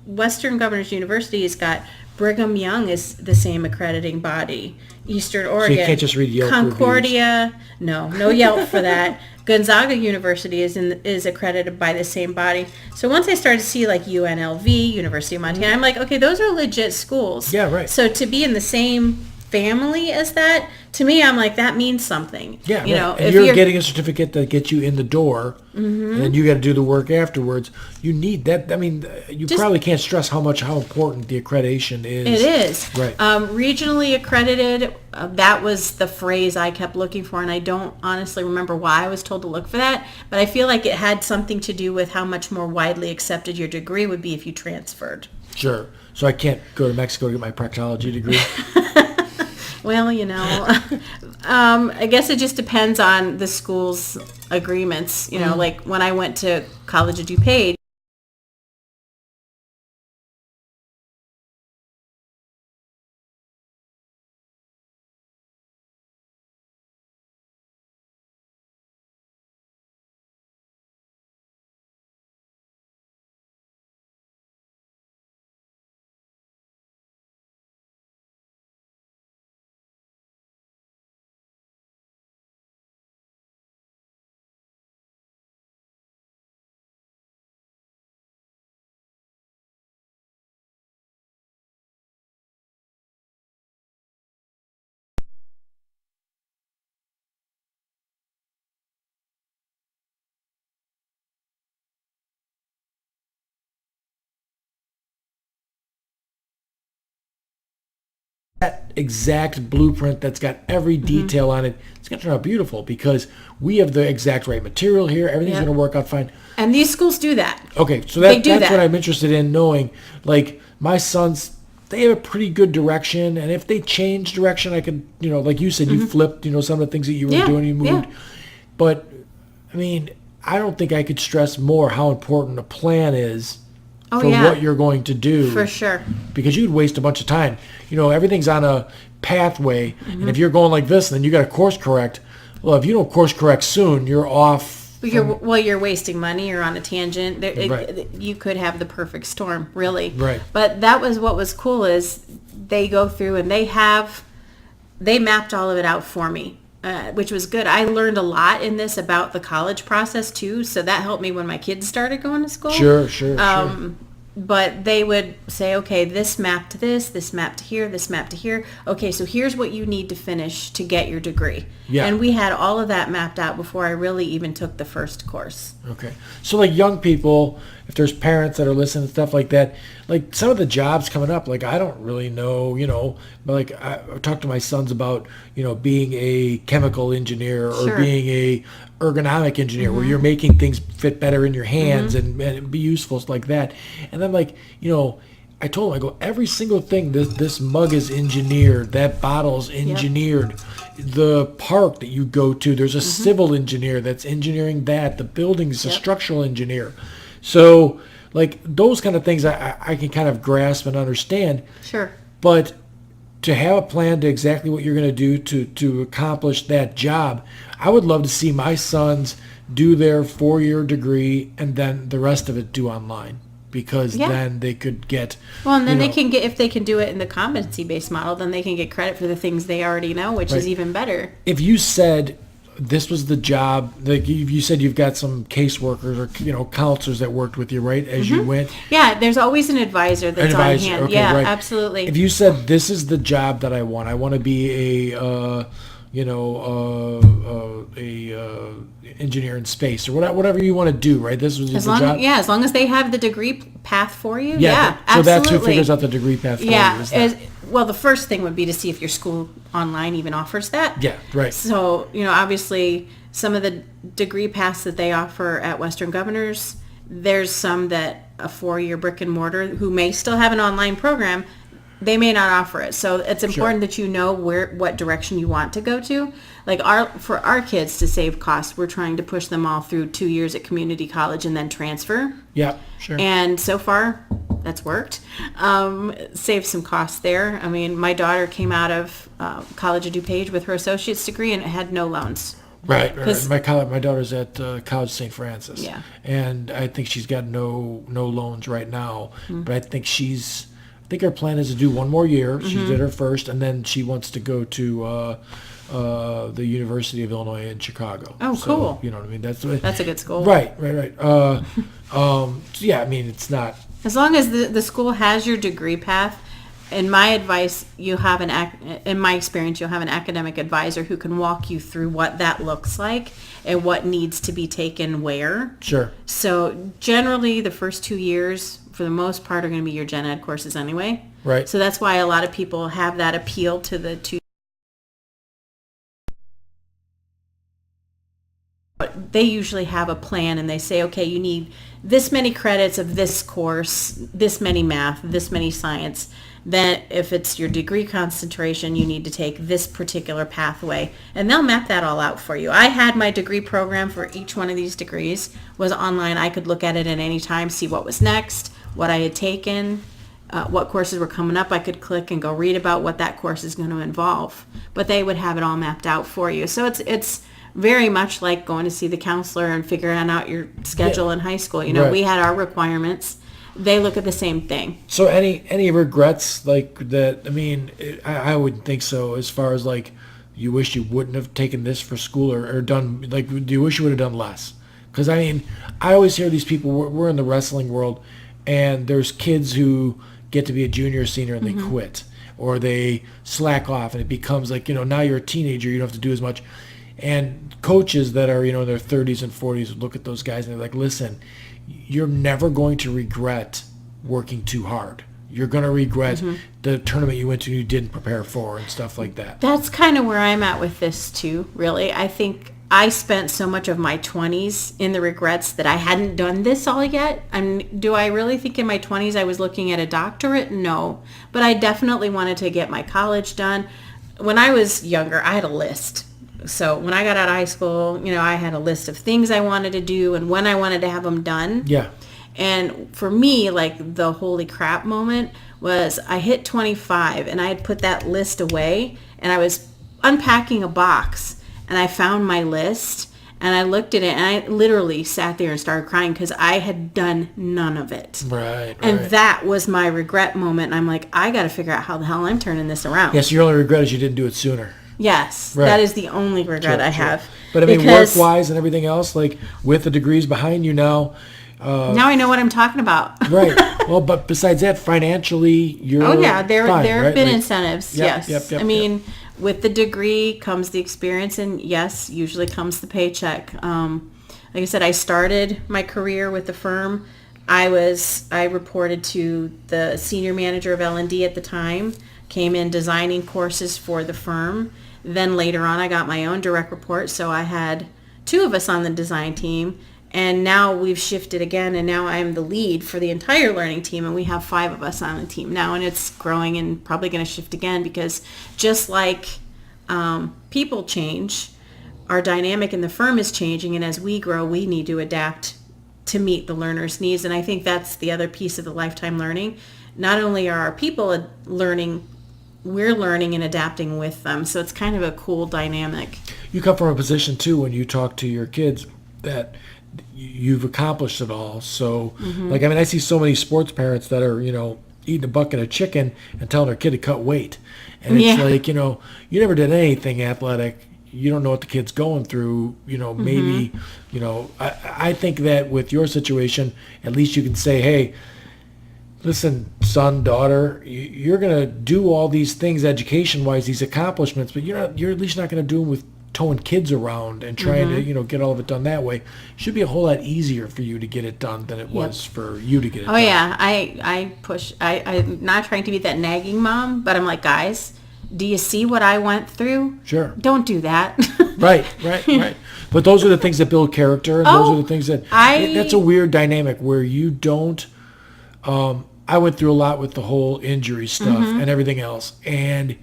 Western Governors University has got Brigham Young is the same accrediting body. Eastern Oregon. So you can't just read Yelp Concordia, no Yelp for that. Gonzaga University is accredited by the same body. So once I started to see like UNLV, University of Montana, I'm like, okay, those are legit schools. Yeah, right. So to be in the same family as that, to me, I'm like, that means something. Yeah, you right. know, and if you're getting a certificate that gets you in the door, Mm-hmm. and then you got to do the work afterwards. You need that. I mean, you probably can't stress how important the accreditation is. It is. Right. Regionally accredited, that was the phrase I kept looking for, and I don't honestly remember why I was told to look for that, but I feel like it had something to do with how much more widely accepted your degree would be if you transferred. Sure. So I can't go to Mexico to get my proctology degree. Well, you know, I guess it just depends on the school's agreements. You know, like when I went to College of DuPage, That exact blueprint that's got every detail on it, it's going to turn out beautiful because we have the exact right material here. Everything's Yep. going to work out fine. and these schools do that. Okay, so They do that's that. what I'm interested in knowing. Like, my sons, they have a pretty good direction, and if they change direction, I could, like you said, you flipped, some of the things that you were Yeah, doing, you moved. yeah. But, I mean, I don't think I could stress more how important a plan is for what you're going to do. For sure. Because you'd waste a bunch of time. Everything's on a pathway, and if you're going like this, then you got to course correct. Well, if you don't course correct soon, you're off. You're wasting money. You're on a tangent. Right. You could have the perfect storm, really. Right. But that was what was cool is they go through and they mapped all of it out for me, which was good. I learned a lot in this about the college process too, so that helped me when my kids started going to school. Sure. But they would say, okay, this map to this map to here, this map to here. Okay, so here's what you need to finish to get your degree. Yeah. And we had all of that mapped out before I really even took the first course. Okay. So, like, young people, if there's parents that are listening and stuff like that, like, some of the jobs coming up, like, I don't really know, but, like, I talked to my sons about, being a chemical engineer or Sure. being a ergonomic engineer where you're making things fit better in your hands and be useful like that. And then, like, I told him, I go, every single thing, this mug is engineered, that bottle's engineered. The park that you go to, there's a civil engineer that's engineering that. The building's a structural engineer. So, like, those kind of things I can kind of grasp and understand. Sure. But to have a plan to exactly what you're going to do to accomplish that job, I would love to see my sons do their 4-year degree and then the rest of it do online. because then they could get... Well, and then they can get, if they can do it in the competency-based model, then they can get credit for the things they already know, which is even better. If you said this was the job, like you said you've got some caseworkers or, counselors that worked with you, right, as you went? Yeah, there's always an advisor that's on hand. Okay, yeah, right. absolutely. If you said this is the job that I want to be a engineer in space or whatever you want to do, right? This was the job. Yeah, as long as they have the degree path for you. Yeah, so absolutely. that's who figures out the degree path for you. Yeah, well, the first thing would be to see if your school online even offers that. Yeah, right. So, obviously some of the degree paths that they offer at Western Governors, there's some that a 4-year brick and mortar who may still have an online program, they may not offer it. So it's important that you know what direction you want to go to. Like for our kids, to save costs, we're trying to push them all through 2 years at community college and then transfer. Yeah, sure. And so far, that's worked. Saved some costs there. I mean, my daughter came out of College of DuPage with her associate's degree and had no loans. Right. My daughter's at College St. Francis. Yeah. And I think she's got no loans right now. Mm-hmm. But I think her plan is to do one more year. Mm-hmm. She did her first, and then she wants to go to the University of Illinois in Chicago. Oh, so, cool. You know what I mean? That's a good school. Right. Yeah, I mean, it's not... As long as the school has your degree path, in my advice, in my experience, you'll have an academic advisor who can walk you through what that looks like and what needs to be taken where. Sure. So generally, the first 2 years, for the most part, are going to be your gen ed courses anyway. Right. So that's why a lot of people have that appeal to the two. They usually have a plan and they say, okay, you need this many credits of this course, this many math, this many science. Then if it's your degree concentration, you need to take this particular pathway. And they'll map that all out for you. I had my degree program for each one of these degrees was online. I could look at it at any time, see what was next, what I had taken, what courses were coming up. I could click and go read about what that course is going to involve. But they would have it all mapped out for you. So it's very much like going to see the counselor and figuring out your schedule in high school. Right. We had our requirements. They look at the same thing. So any regrets like that? I mean, I wouldn't think so. As far as like, you wish you wouldn't have taken this for school or done, like, do you wish you would have done less? Because I mean, I always hear these people, we're in the wrestling world, and there's kids who get to be a junior or senior and they quit. Or they slack off and it becomes like, now you're a teenager, you don't have to do as much. And coaches that are, in their 30s and 40s would look at those guys and they're like, listen, you're never going to regret working too hard. You're going to regret the tournament you went to and you didn't prepare for and stuff like that. That's kind of where I'm at with this too, really. I think I spent so much of my 20s in the regrets that I hadn't done this all yet. Do I really think in my 20s I was looking at a doctorate? No. But I definitely wanted to get my college done. When I was younger, I had a list. So when I got out of high school, I had a list of things I wanted to do and when I wanted to have them done. Yeah. And for me, like the holy crap moment was I hit 25 and I had put that list away and I was unpacking a box and I found my list and I looked at it and I literally sat there and started crying because I had done none of it. Right. And that was my regret moment. And I'm like, I got to figure out how the hell I'm turning this around. Yes, your only regret is you didn't do it sooner. Yes, right. That is the only regret I have. But I mean, work-wise and everything else, like with the degrees behind you now. Now I know what I'm talking about. Right. Well, but besides that, financially, you're there fine, have been like, incentives. Yes. I mean, with the degree comes the experience, and yes, usually comes the paycheck. Like I said, I started my career with the firm. I reported to the senior manager of L&D at the time. Came in designing courses for the firm. Then later on, I got my own direct report, so I had 2 of us on the design team, and now we've shifted again, and now I'm the lead for the entire learning team, and we have 5 of us on the team now, and it's growing and probably going to shift again because just like people change, our dynamic in the firm is changing, and as we grow, we need to adapt to meet the learner's needs, and I think that's the other piece of the lifetime learning. Not only are our people learning, we're learning and adapting with them. So it's kind of a cool dynamic. You come from a position, too, when you talk to your kids that you've accomplished it all. So, like, I mean, I see so many sports parents that are, eating a bucket of chicken and telling their kid to cut weight. And it's like, you never did anything athletic. You don't know what the kid's going through, maybe, I think that with your situation, at least you can say, hey, listen, son, daughter, you're going to do all these things education-wise, these accomplishments, but you're at least not going to do them with towing kids around and trying to, get all of it done that way. It should be a whole lot easier for you to get it done than it was for you to get it done. Oh, yeah. I push. I'm not trying to be that nagging mom, but I'm like, guys, do you see what I went through? Sure. Don't do that. Right. But those are the things that build character, and those are the things that... that's a weird dynamic where you don't... I went through a lot with the whole injury stuff and everything else, and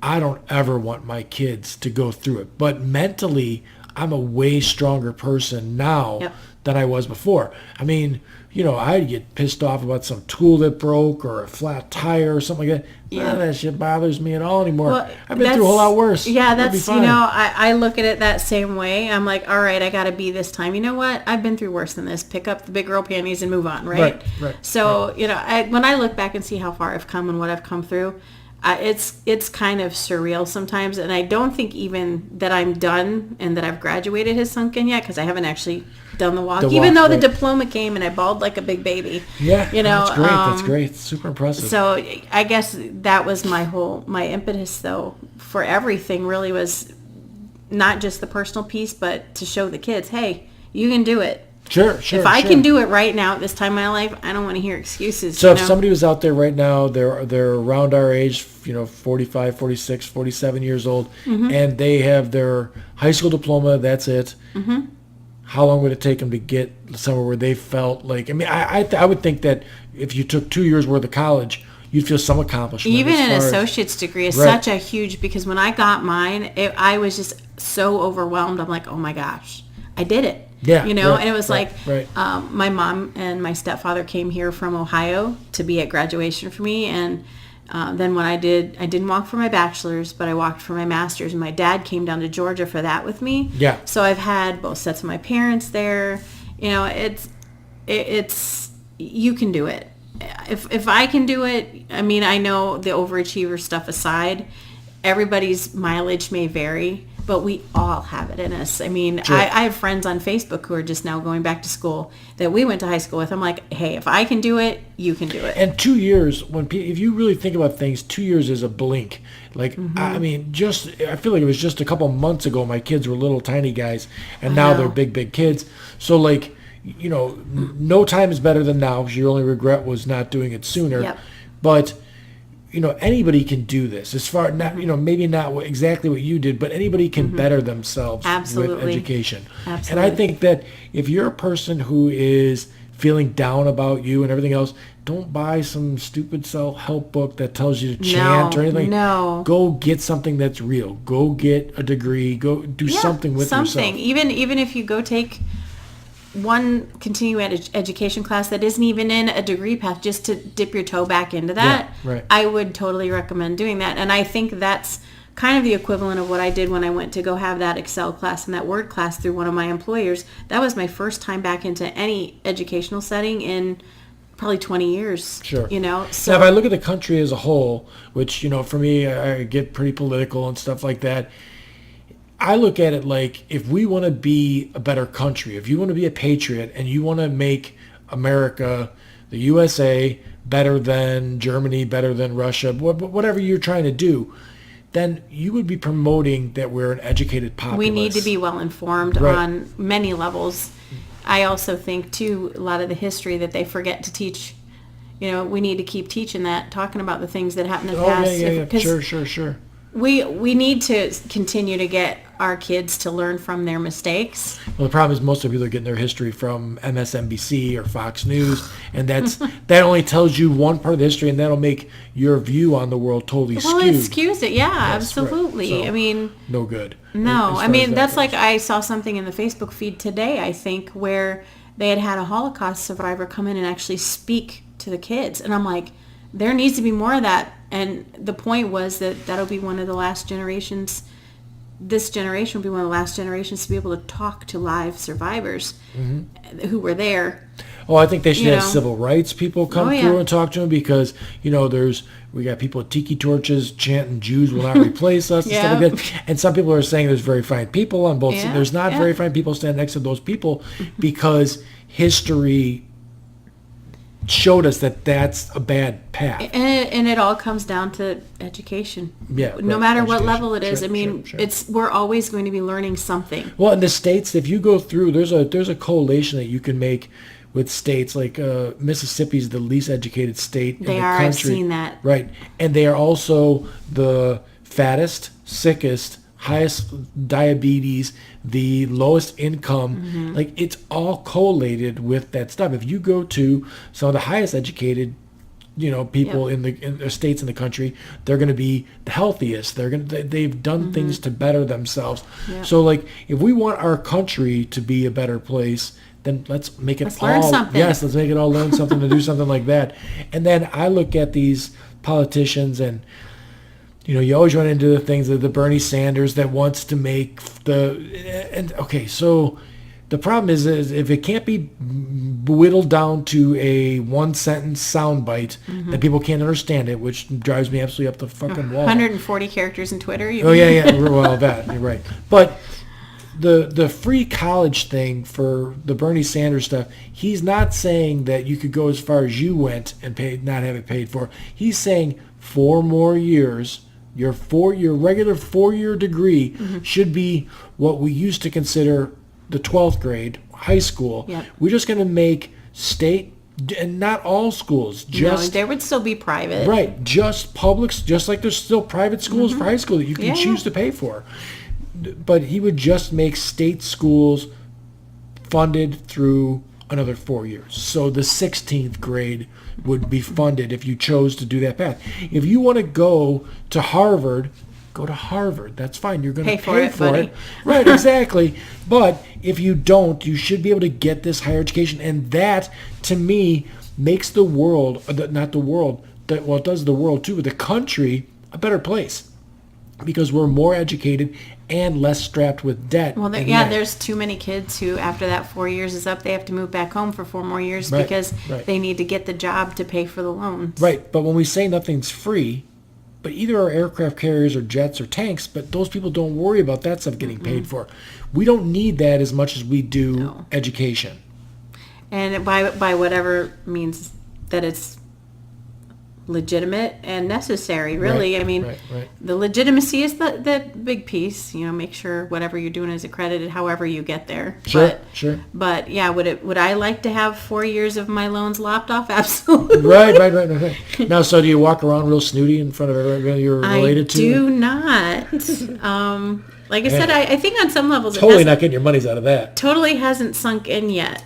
I don't ever want my kids to go through it. But mentally, I'm a way stronger person now than I was before. I mean, I'd get pissed off about some tool that broke or a flat tire or something like that. None of that shit bothers me at all anymore. Well, I've been through a whole lot worse. Yeah, that's, I look at it that same way. I'm like, all right, I got to be this time. You know what? I've been through worse than this. Pick up the big girl panties and move on, right? Right. So, when I look back and see how far I've come and what I've come through, it's kind of surreal sometimes. And I don't think even that I'm done and that I've graduated has sunk in yet, because I haven't actually done the walk, even though the diploma came and I bawled like a big baby. Yeah, that's great. That's great. It's super impressive. So I guess that was my impetus, though, for everything really was not just the personal piece, but to show the kids, hey, you can do it. Sure. If I can do it right now at this time in my life, I don't want to hear excuses. So if somebody was out there right now, they're around our age, 45, 46, 47 years old, and they have their high school diploma, that's it. How long would it take them to get somewhere where they felt like, I mean, I would think that if you took 2 years worth of college, you'd feel some accomplishment. Even an associate's degree is such a huge, because when I got mine, I was just so overwhelmed. I'm like, oh my gosh, I did it. Yeah. And it was my mom and my stepfather came here from Ohio to be at graduation for me. And then when I didn't walk for my bachelor's, but I walked for my master's. And my dad came down to Georgia for that with me. Yeah. So I've had both sets of my parents there. It's you can do it. If I can do it, I mean, I know the overachiever stuff aside, everybody's mileage may vary, but we all have it in us. I mean, sure. I have friends on Facebook who are just now going back to school that we went to high school with. I'm like, hey, if I can do it, you can do it. And 2 years, if you really think about things, 2 years is a blink. Like, I mean, I feel like it was just a couple months ago my kids were little tiny guys, and now they're big kids. So, like, no time is better than now, because your only regret was not doing it sooner. Yep. But anybody can do this. As far maybe not exactly what you did, but anybody can better themselves with education. Absolutely. And I think that if you're a person who is feeling down about you and everything else, don't buy some stupid self-help book that tells you to chant or anything. No. Go get something that's real. Go get a degree. Go do something with yourself. Even if you go take one continuing education class that isn't even in a degree path, just to dip your toe back into that, right. I would totally recommend doing that. And I think that's kind of the equivalent of what I did when I went to go have that Excel class and that Word class through one of my employers. That was my first time back into any educational setting in probably 20 years. Sure. So now, if I look at the country as a whole, which, for me, I get pretty political and stuff like that, I look at it like, if we want to be a better country, if you want to be a patriot and you want to make America, the USA, better than Germany, better than Russia, whatever you're trying to do, then you would be promoting that we're an educated populace. We need to be well informed on many levels. I also think, too, a lot of the history that they forget to teach, we need to keep teaching that, talking about the things that happened in the past. Yeah. Sure. We need to continue to get our kids to learn from their mistakes. Well, the problem is most of people are getting their history from MSNBC or Fox News, and that only tells you one part of the history, and that'll make your view on the world totally skewed. Well, it skews it, absolutely. Right. So, I mean, no good. No, I mean, that's like, I saw something in the Facebook feed today, I think, where they had a Holocaust survivor come in and actually speak to the kids, and I'm like, there needs to be more of that. And the point was that that'll be one of the last generations this generation will be one of the last generations to be able to talk to live survivors who were there. Oh, I think they should have civil rights people come through and talk to them because, we got people with tiki torches chanting Jews will not replace us and stuff like that. And some people are saying there's very fine people on both sides. There's not very fine people standing next to those people because history showed us that that's a bad path. And it all comes down to education. Yeah. No matter what level it is. We're always going to be learning something. Well, in the States, if you go through, there's a correlation that you can make with states like Mississippi's the least educated state in the country. I've seen that. Right. And they are also the fattest, sickest, highest diabetes, the lowest income. Like, it's all correlated with that stuff. If you go to some of the highest educated people in the states in the country, they're going to be the healthiest. They've done things to better themselves. So, like, if we want our country to be a better place, then let's make it learn something. Yes, let's make it all learn something to do something like that. And then I look at these politicians and you always run into the things of the Bernie Sanders that wants to make so the problem is if it can't be whittled down to a one sentence soundbite that people can't understand it, which drives me absolutely up the fucking wall. 140 characters in Twitter. Well, that you're right. But the free college thing for the Bernie Sanders stuff, he's not saying that you could go as far as you went and not have it paid for. He's saying 4 more years. Your regular 4-year degree should be what we used to consider the 12th grade, high school. We're just going to make state, and not all schools, just there would still be private. Right, just publics, just like there's still private schools for high school that you can choose to pay for. But he would just make state schools funded through another 4 years. So the 16th grade would be funded if you chose to do that path. If you want to go to Harvard, go to Harvard. That's fine. You're going to pay for it. Right, exactly. But if you don't, you should be able to get this higher education. And that, to me, makes the world, not the world, well, it does the world too, but the country a better place. Because we're more educated and less strapped with debt. Well, there's too many kids who, after that 4 years is up, they have to move back home for 4 more years because they need to get the job to pay for the loans. Right, but when we say nothing's free, but either our aircraft carriers or jets or tanks, but those people don't worry about that stuff getting paid for. We don't need that as much as we do education. And by whatever means that it's legitimate and necessary, really. The legitimacy is the big piece. Make sure whatever you're doing is accredited however you get there. Sure. But would I like to have 4 years of my loans lopped off? Absolutely. Right. Now, so do you walk around real snooty in front of everybody you're related to? I do not. Like I said, I think on some levels totally not getting your money's out of that. Totally hasn't sunk in yet.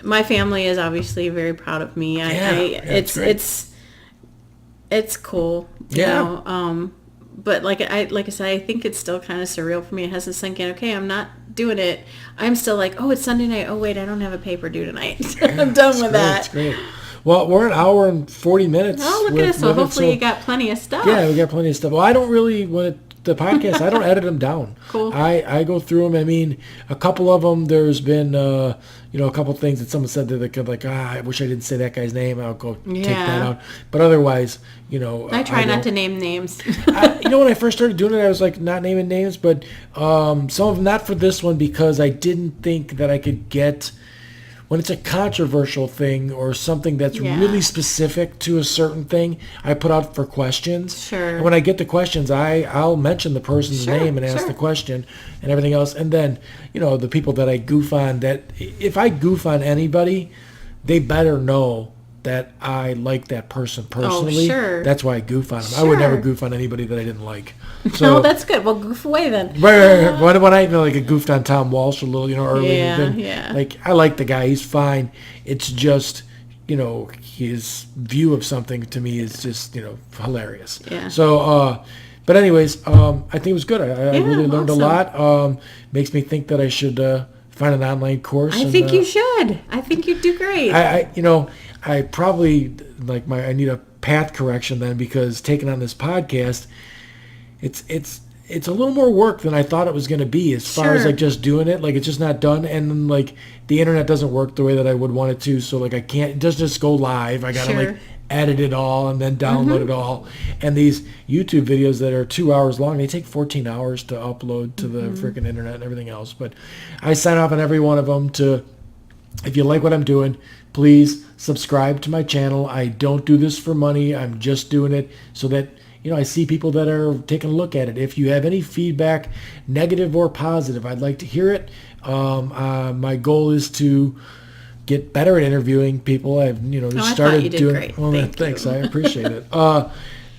My family is obviously very proud of me. It's cool. You know? But like I said, I think it's still kind of surreal for me. It hasn't sunk in. Okay, I'm not doing it. I'm still like, oh, it's Sunday night. Oh wait, I don't have a paper due tonight. I'm done with that. That's great. Well, we're an hour and 40 minutes. Oh, look at us. So hopefully you got plenty of stuff. Yeah, we got plenty of stuff. Well, I don't really the podcast, I don't edit them down. Cool. I go through them. A couple of them, there's been, a couple of things that someone said that they could I wish I didn't say that guy's name. I'll go take that out. But otherwise, I try not to name names. When I first started doing it, I was like not naming names, but some of them, not for this one, because I didn't think that I could get, when it's a controversial thing or something that's really specific to a certain thing, I put out for questions. Sure. And when I get the questions, I'll mention the person's name and ask the question and everything else. And then, the people that I goof on, that if I goof on anybody, they better know that I like that person personally. Oh, sure. That's why I goof on them. I would never goof on anybody that I didn't like. So, no, that's good. Well, goof away then. Right. When I goofed on Tom Walsh a little, early. Yeah. I like the guy. He's fine. It's just, his view of something to me is just, hilarious. Yeah. So, but anyways, I think it was good. I really learned a lot. Makes me think that I should find an online course. I think you should. I think you'd do great. I probably I need a path correction then, because taking on this podcast, it's it's a little more work than I thought it was going to be as far as Sure. like just doing it. Like it's just not done. And then like the internet doesn't work the way that I would want it to. So like I can't, it doesn't just go live. I got to Sure. like edit it all and then download it all. And these YouTube videos that are 2 hours long, they take 14 hours to upload to the freaking internet and everything else. But I sign off on every one of them to, if you like what I'm doing, please subscribe to my channel. I don't do this for money. I'm just doing it so that, I see people that are taking a look at it. If you have any feedback, negative or positive, I'd like to hear it. My goal is to get better at interviewing people. I've, just I started thought you did doing. great. Well, thanks. I appreciate it. And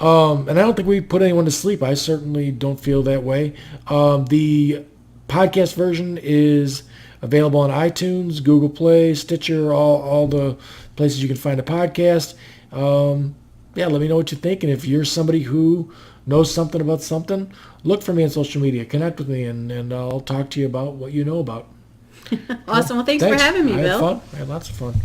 I don't think we put anyone to sleep. I certainly don't feel that way. The podcast version is available on iTunes, Google Play, Stitcher, all the places you can find a podcast. Let me know what you think. And if you're somebody who knows something about something, look for me on social media. Connect with me, and I'll talk to you about what you know about. Awesome. Well, thanks for having me, I had Bill. fun. I had lots of fun.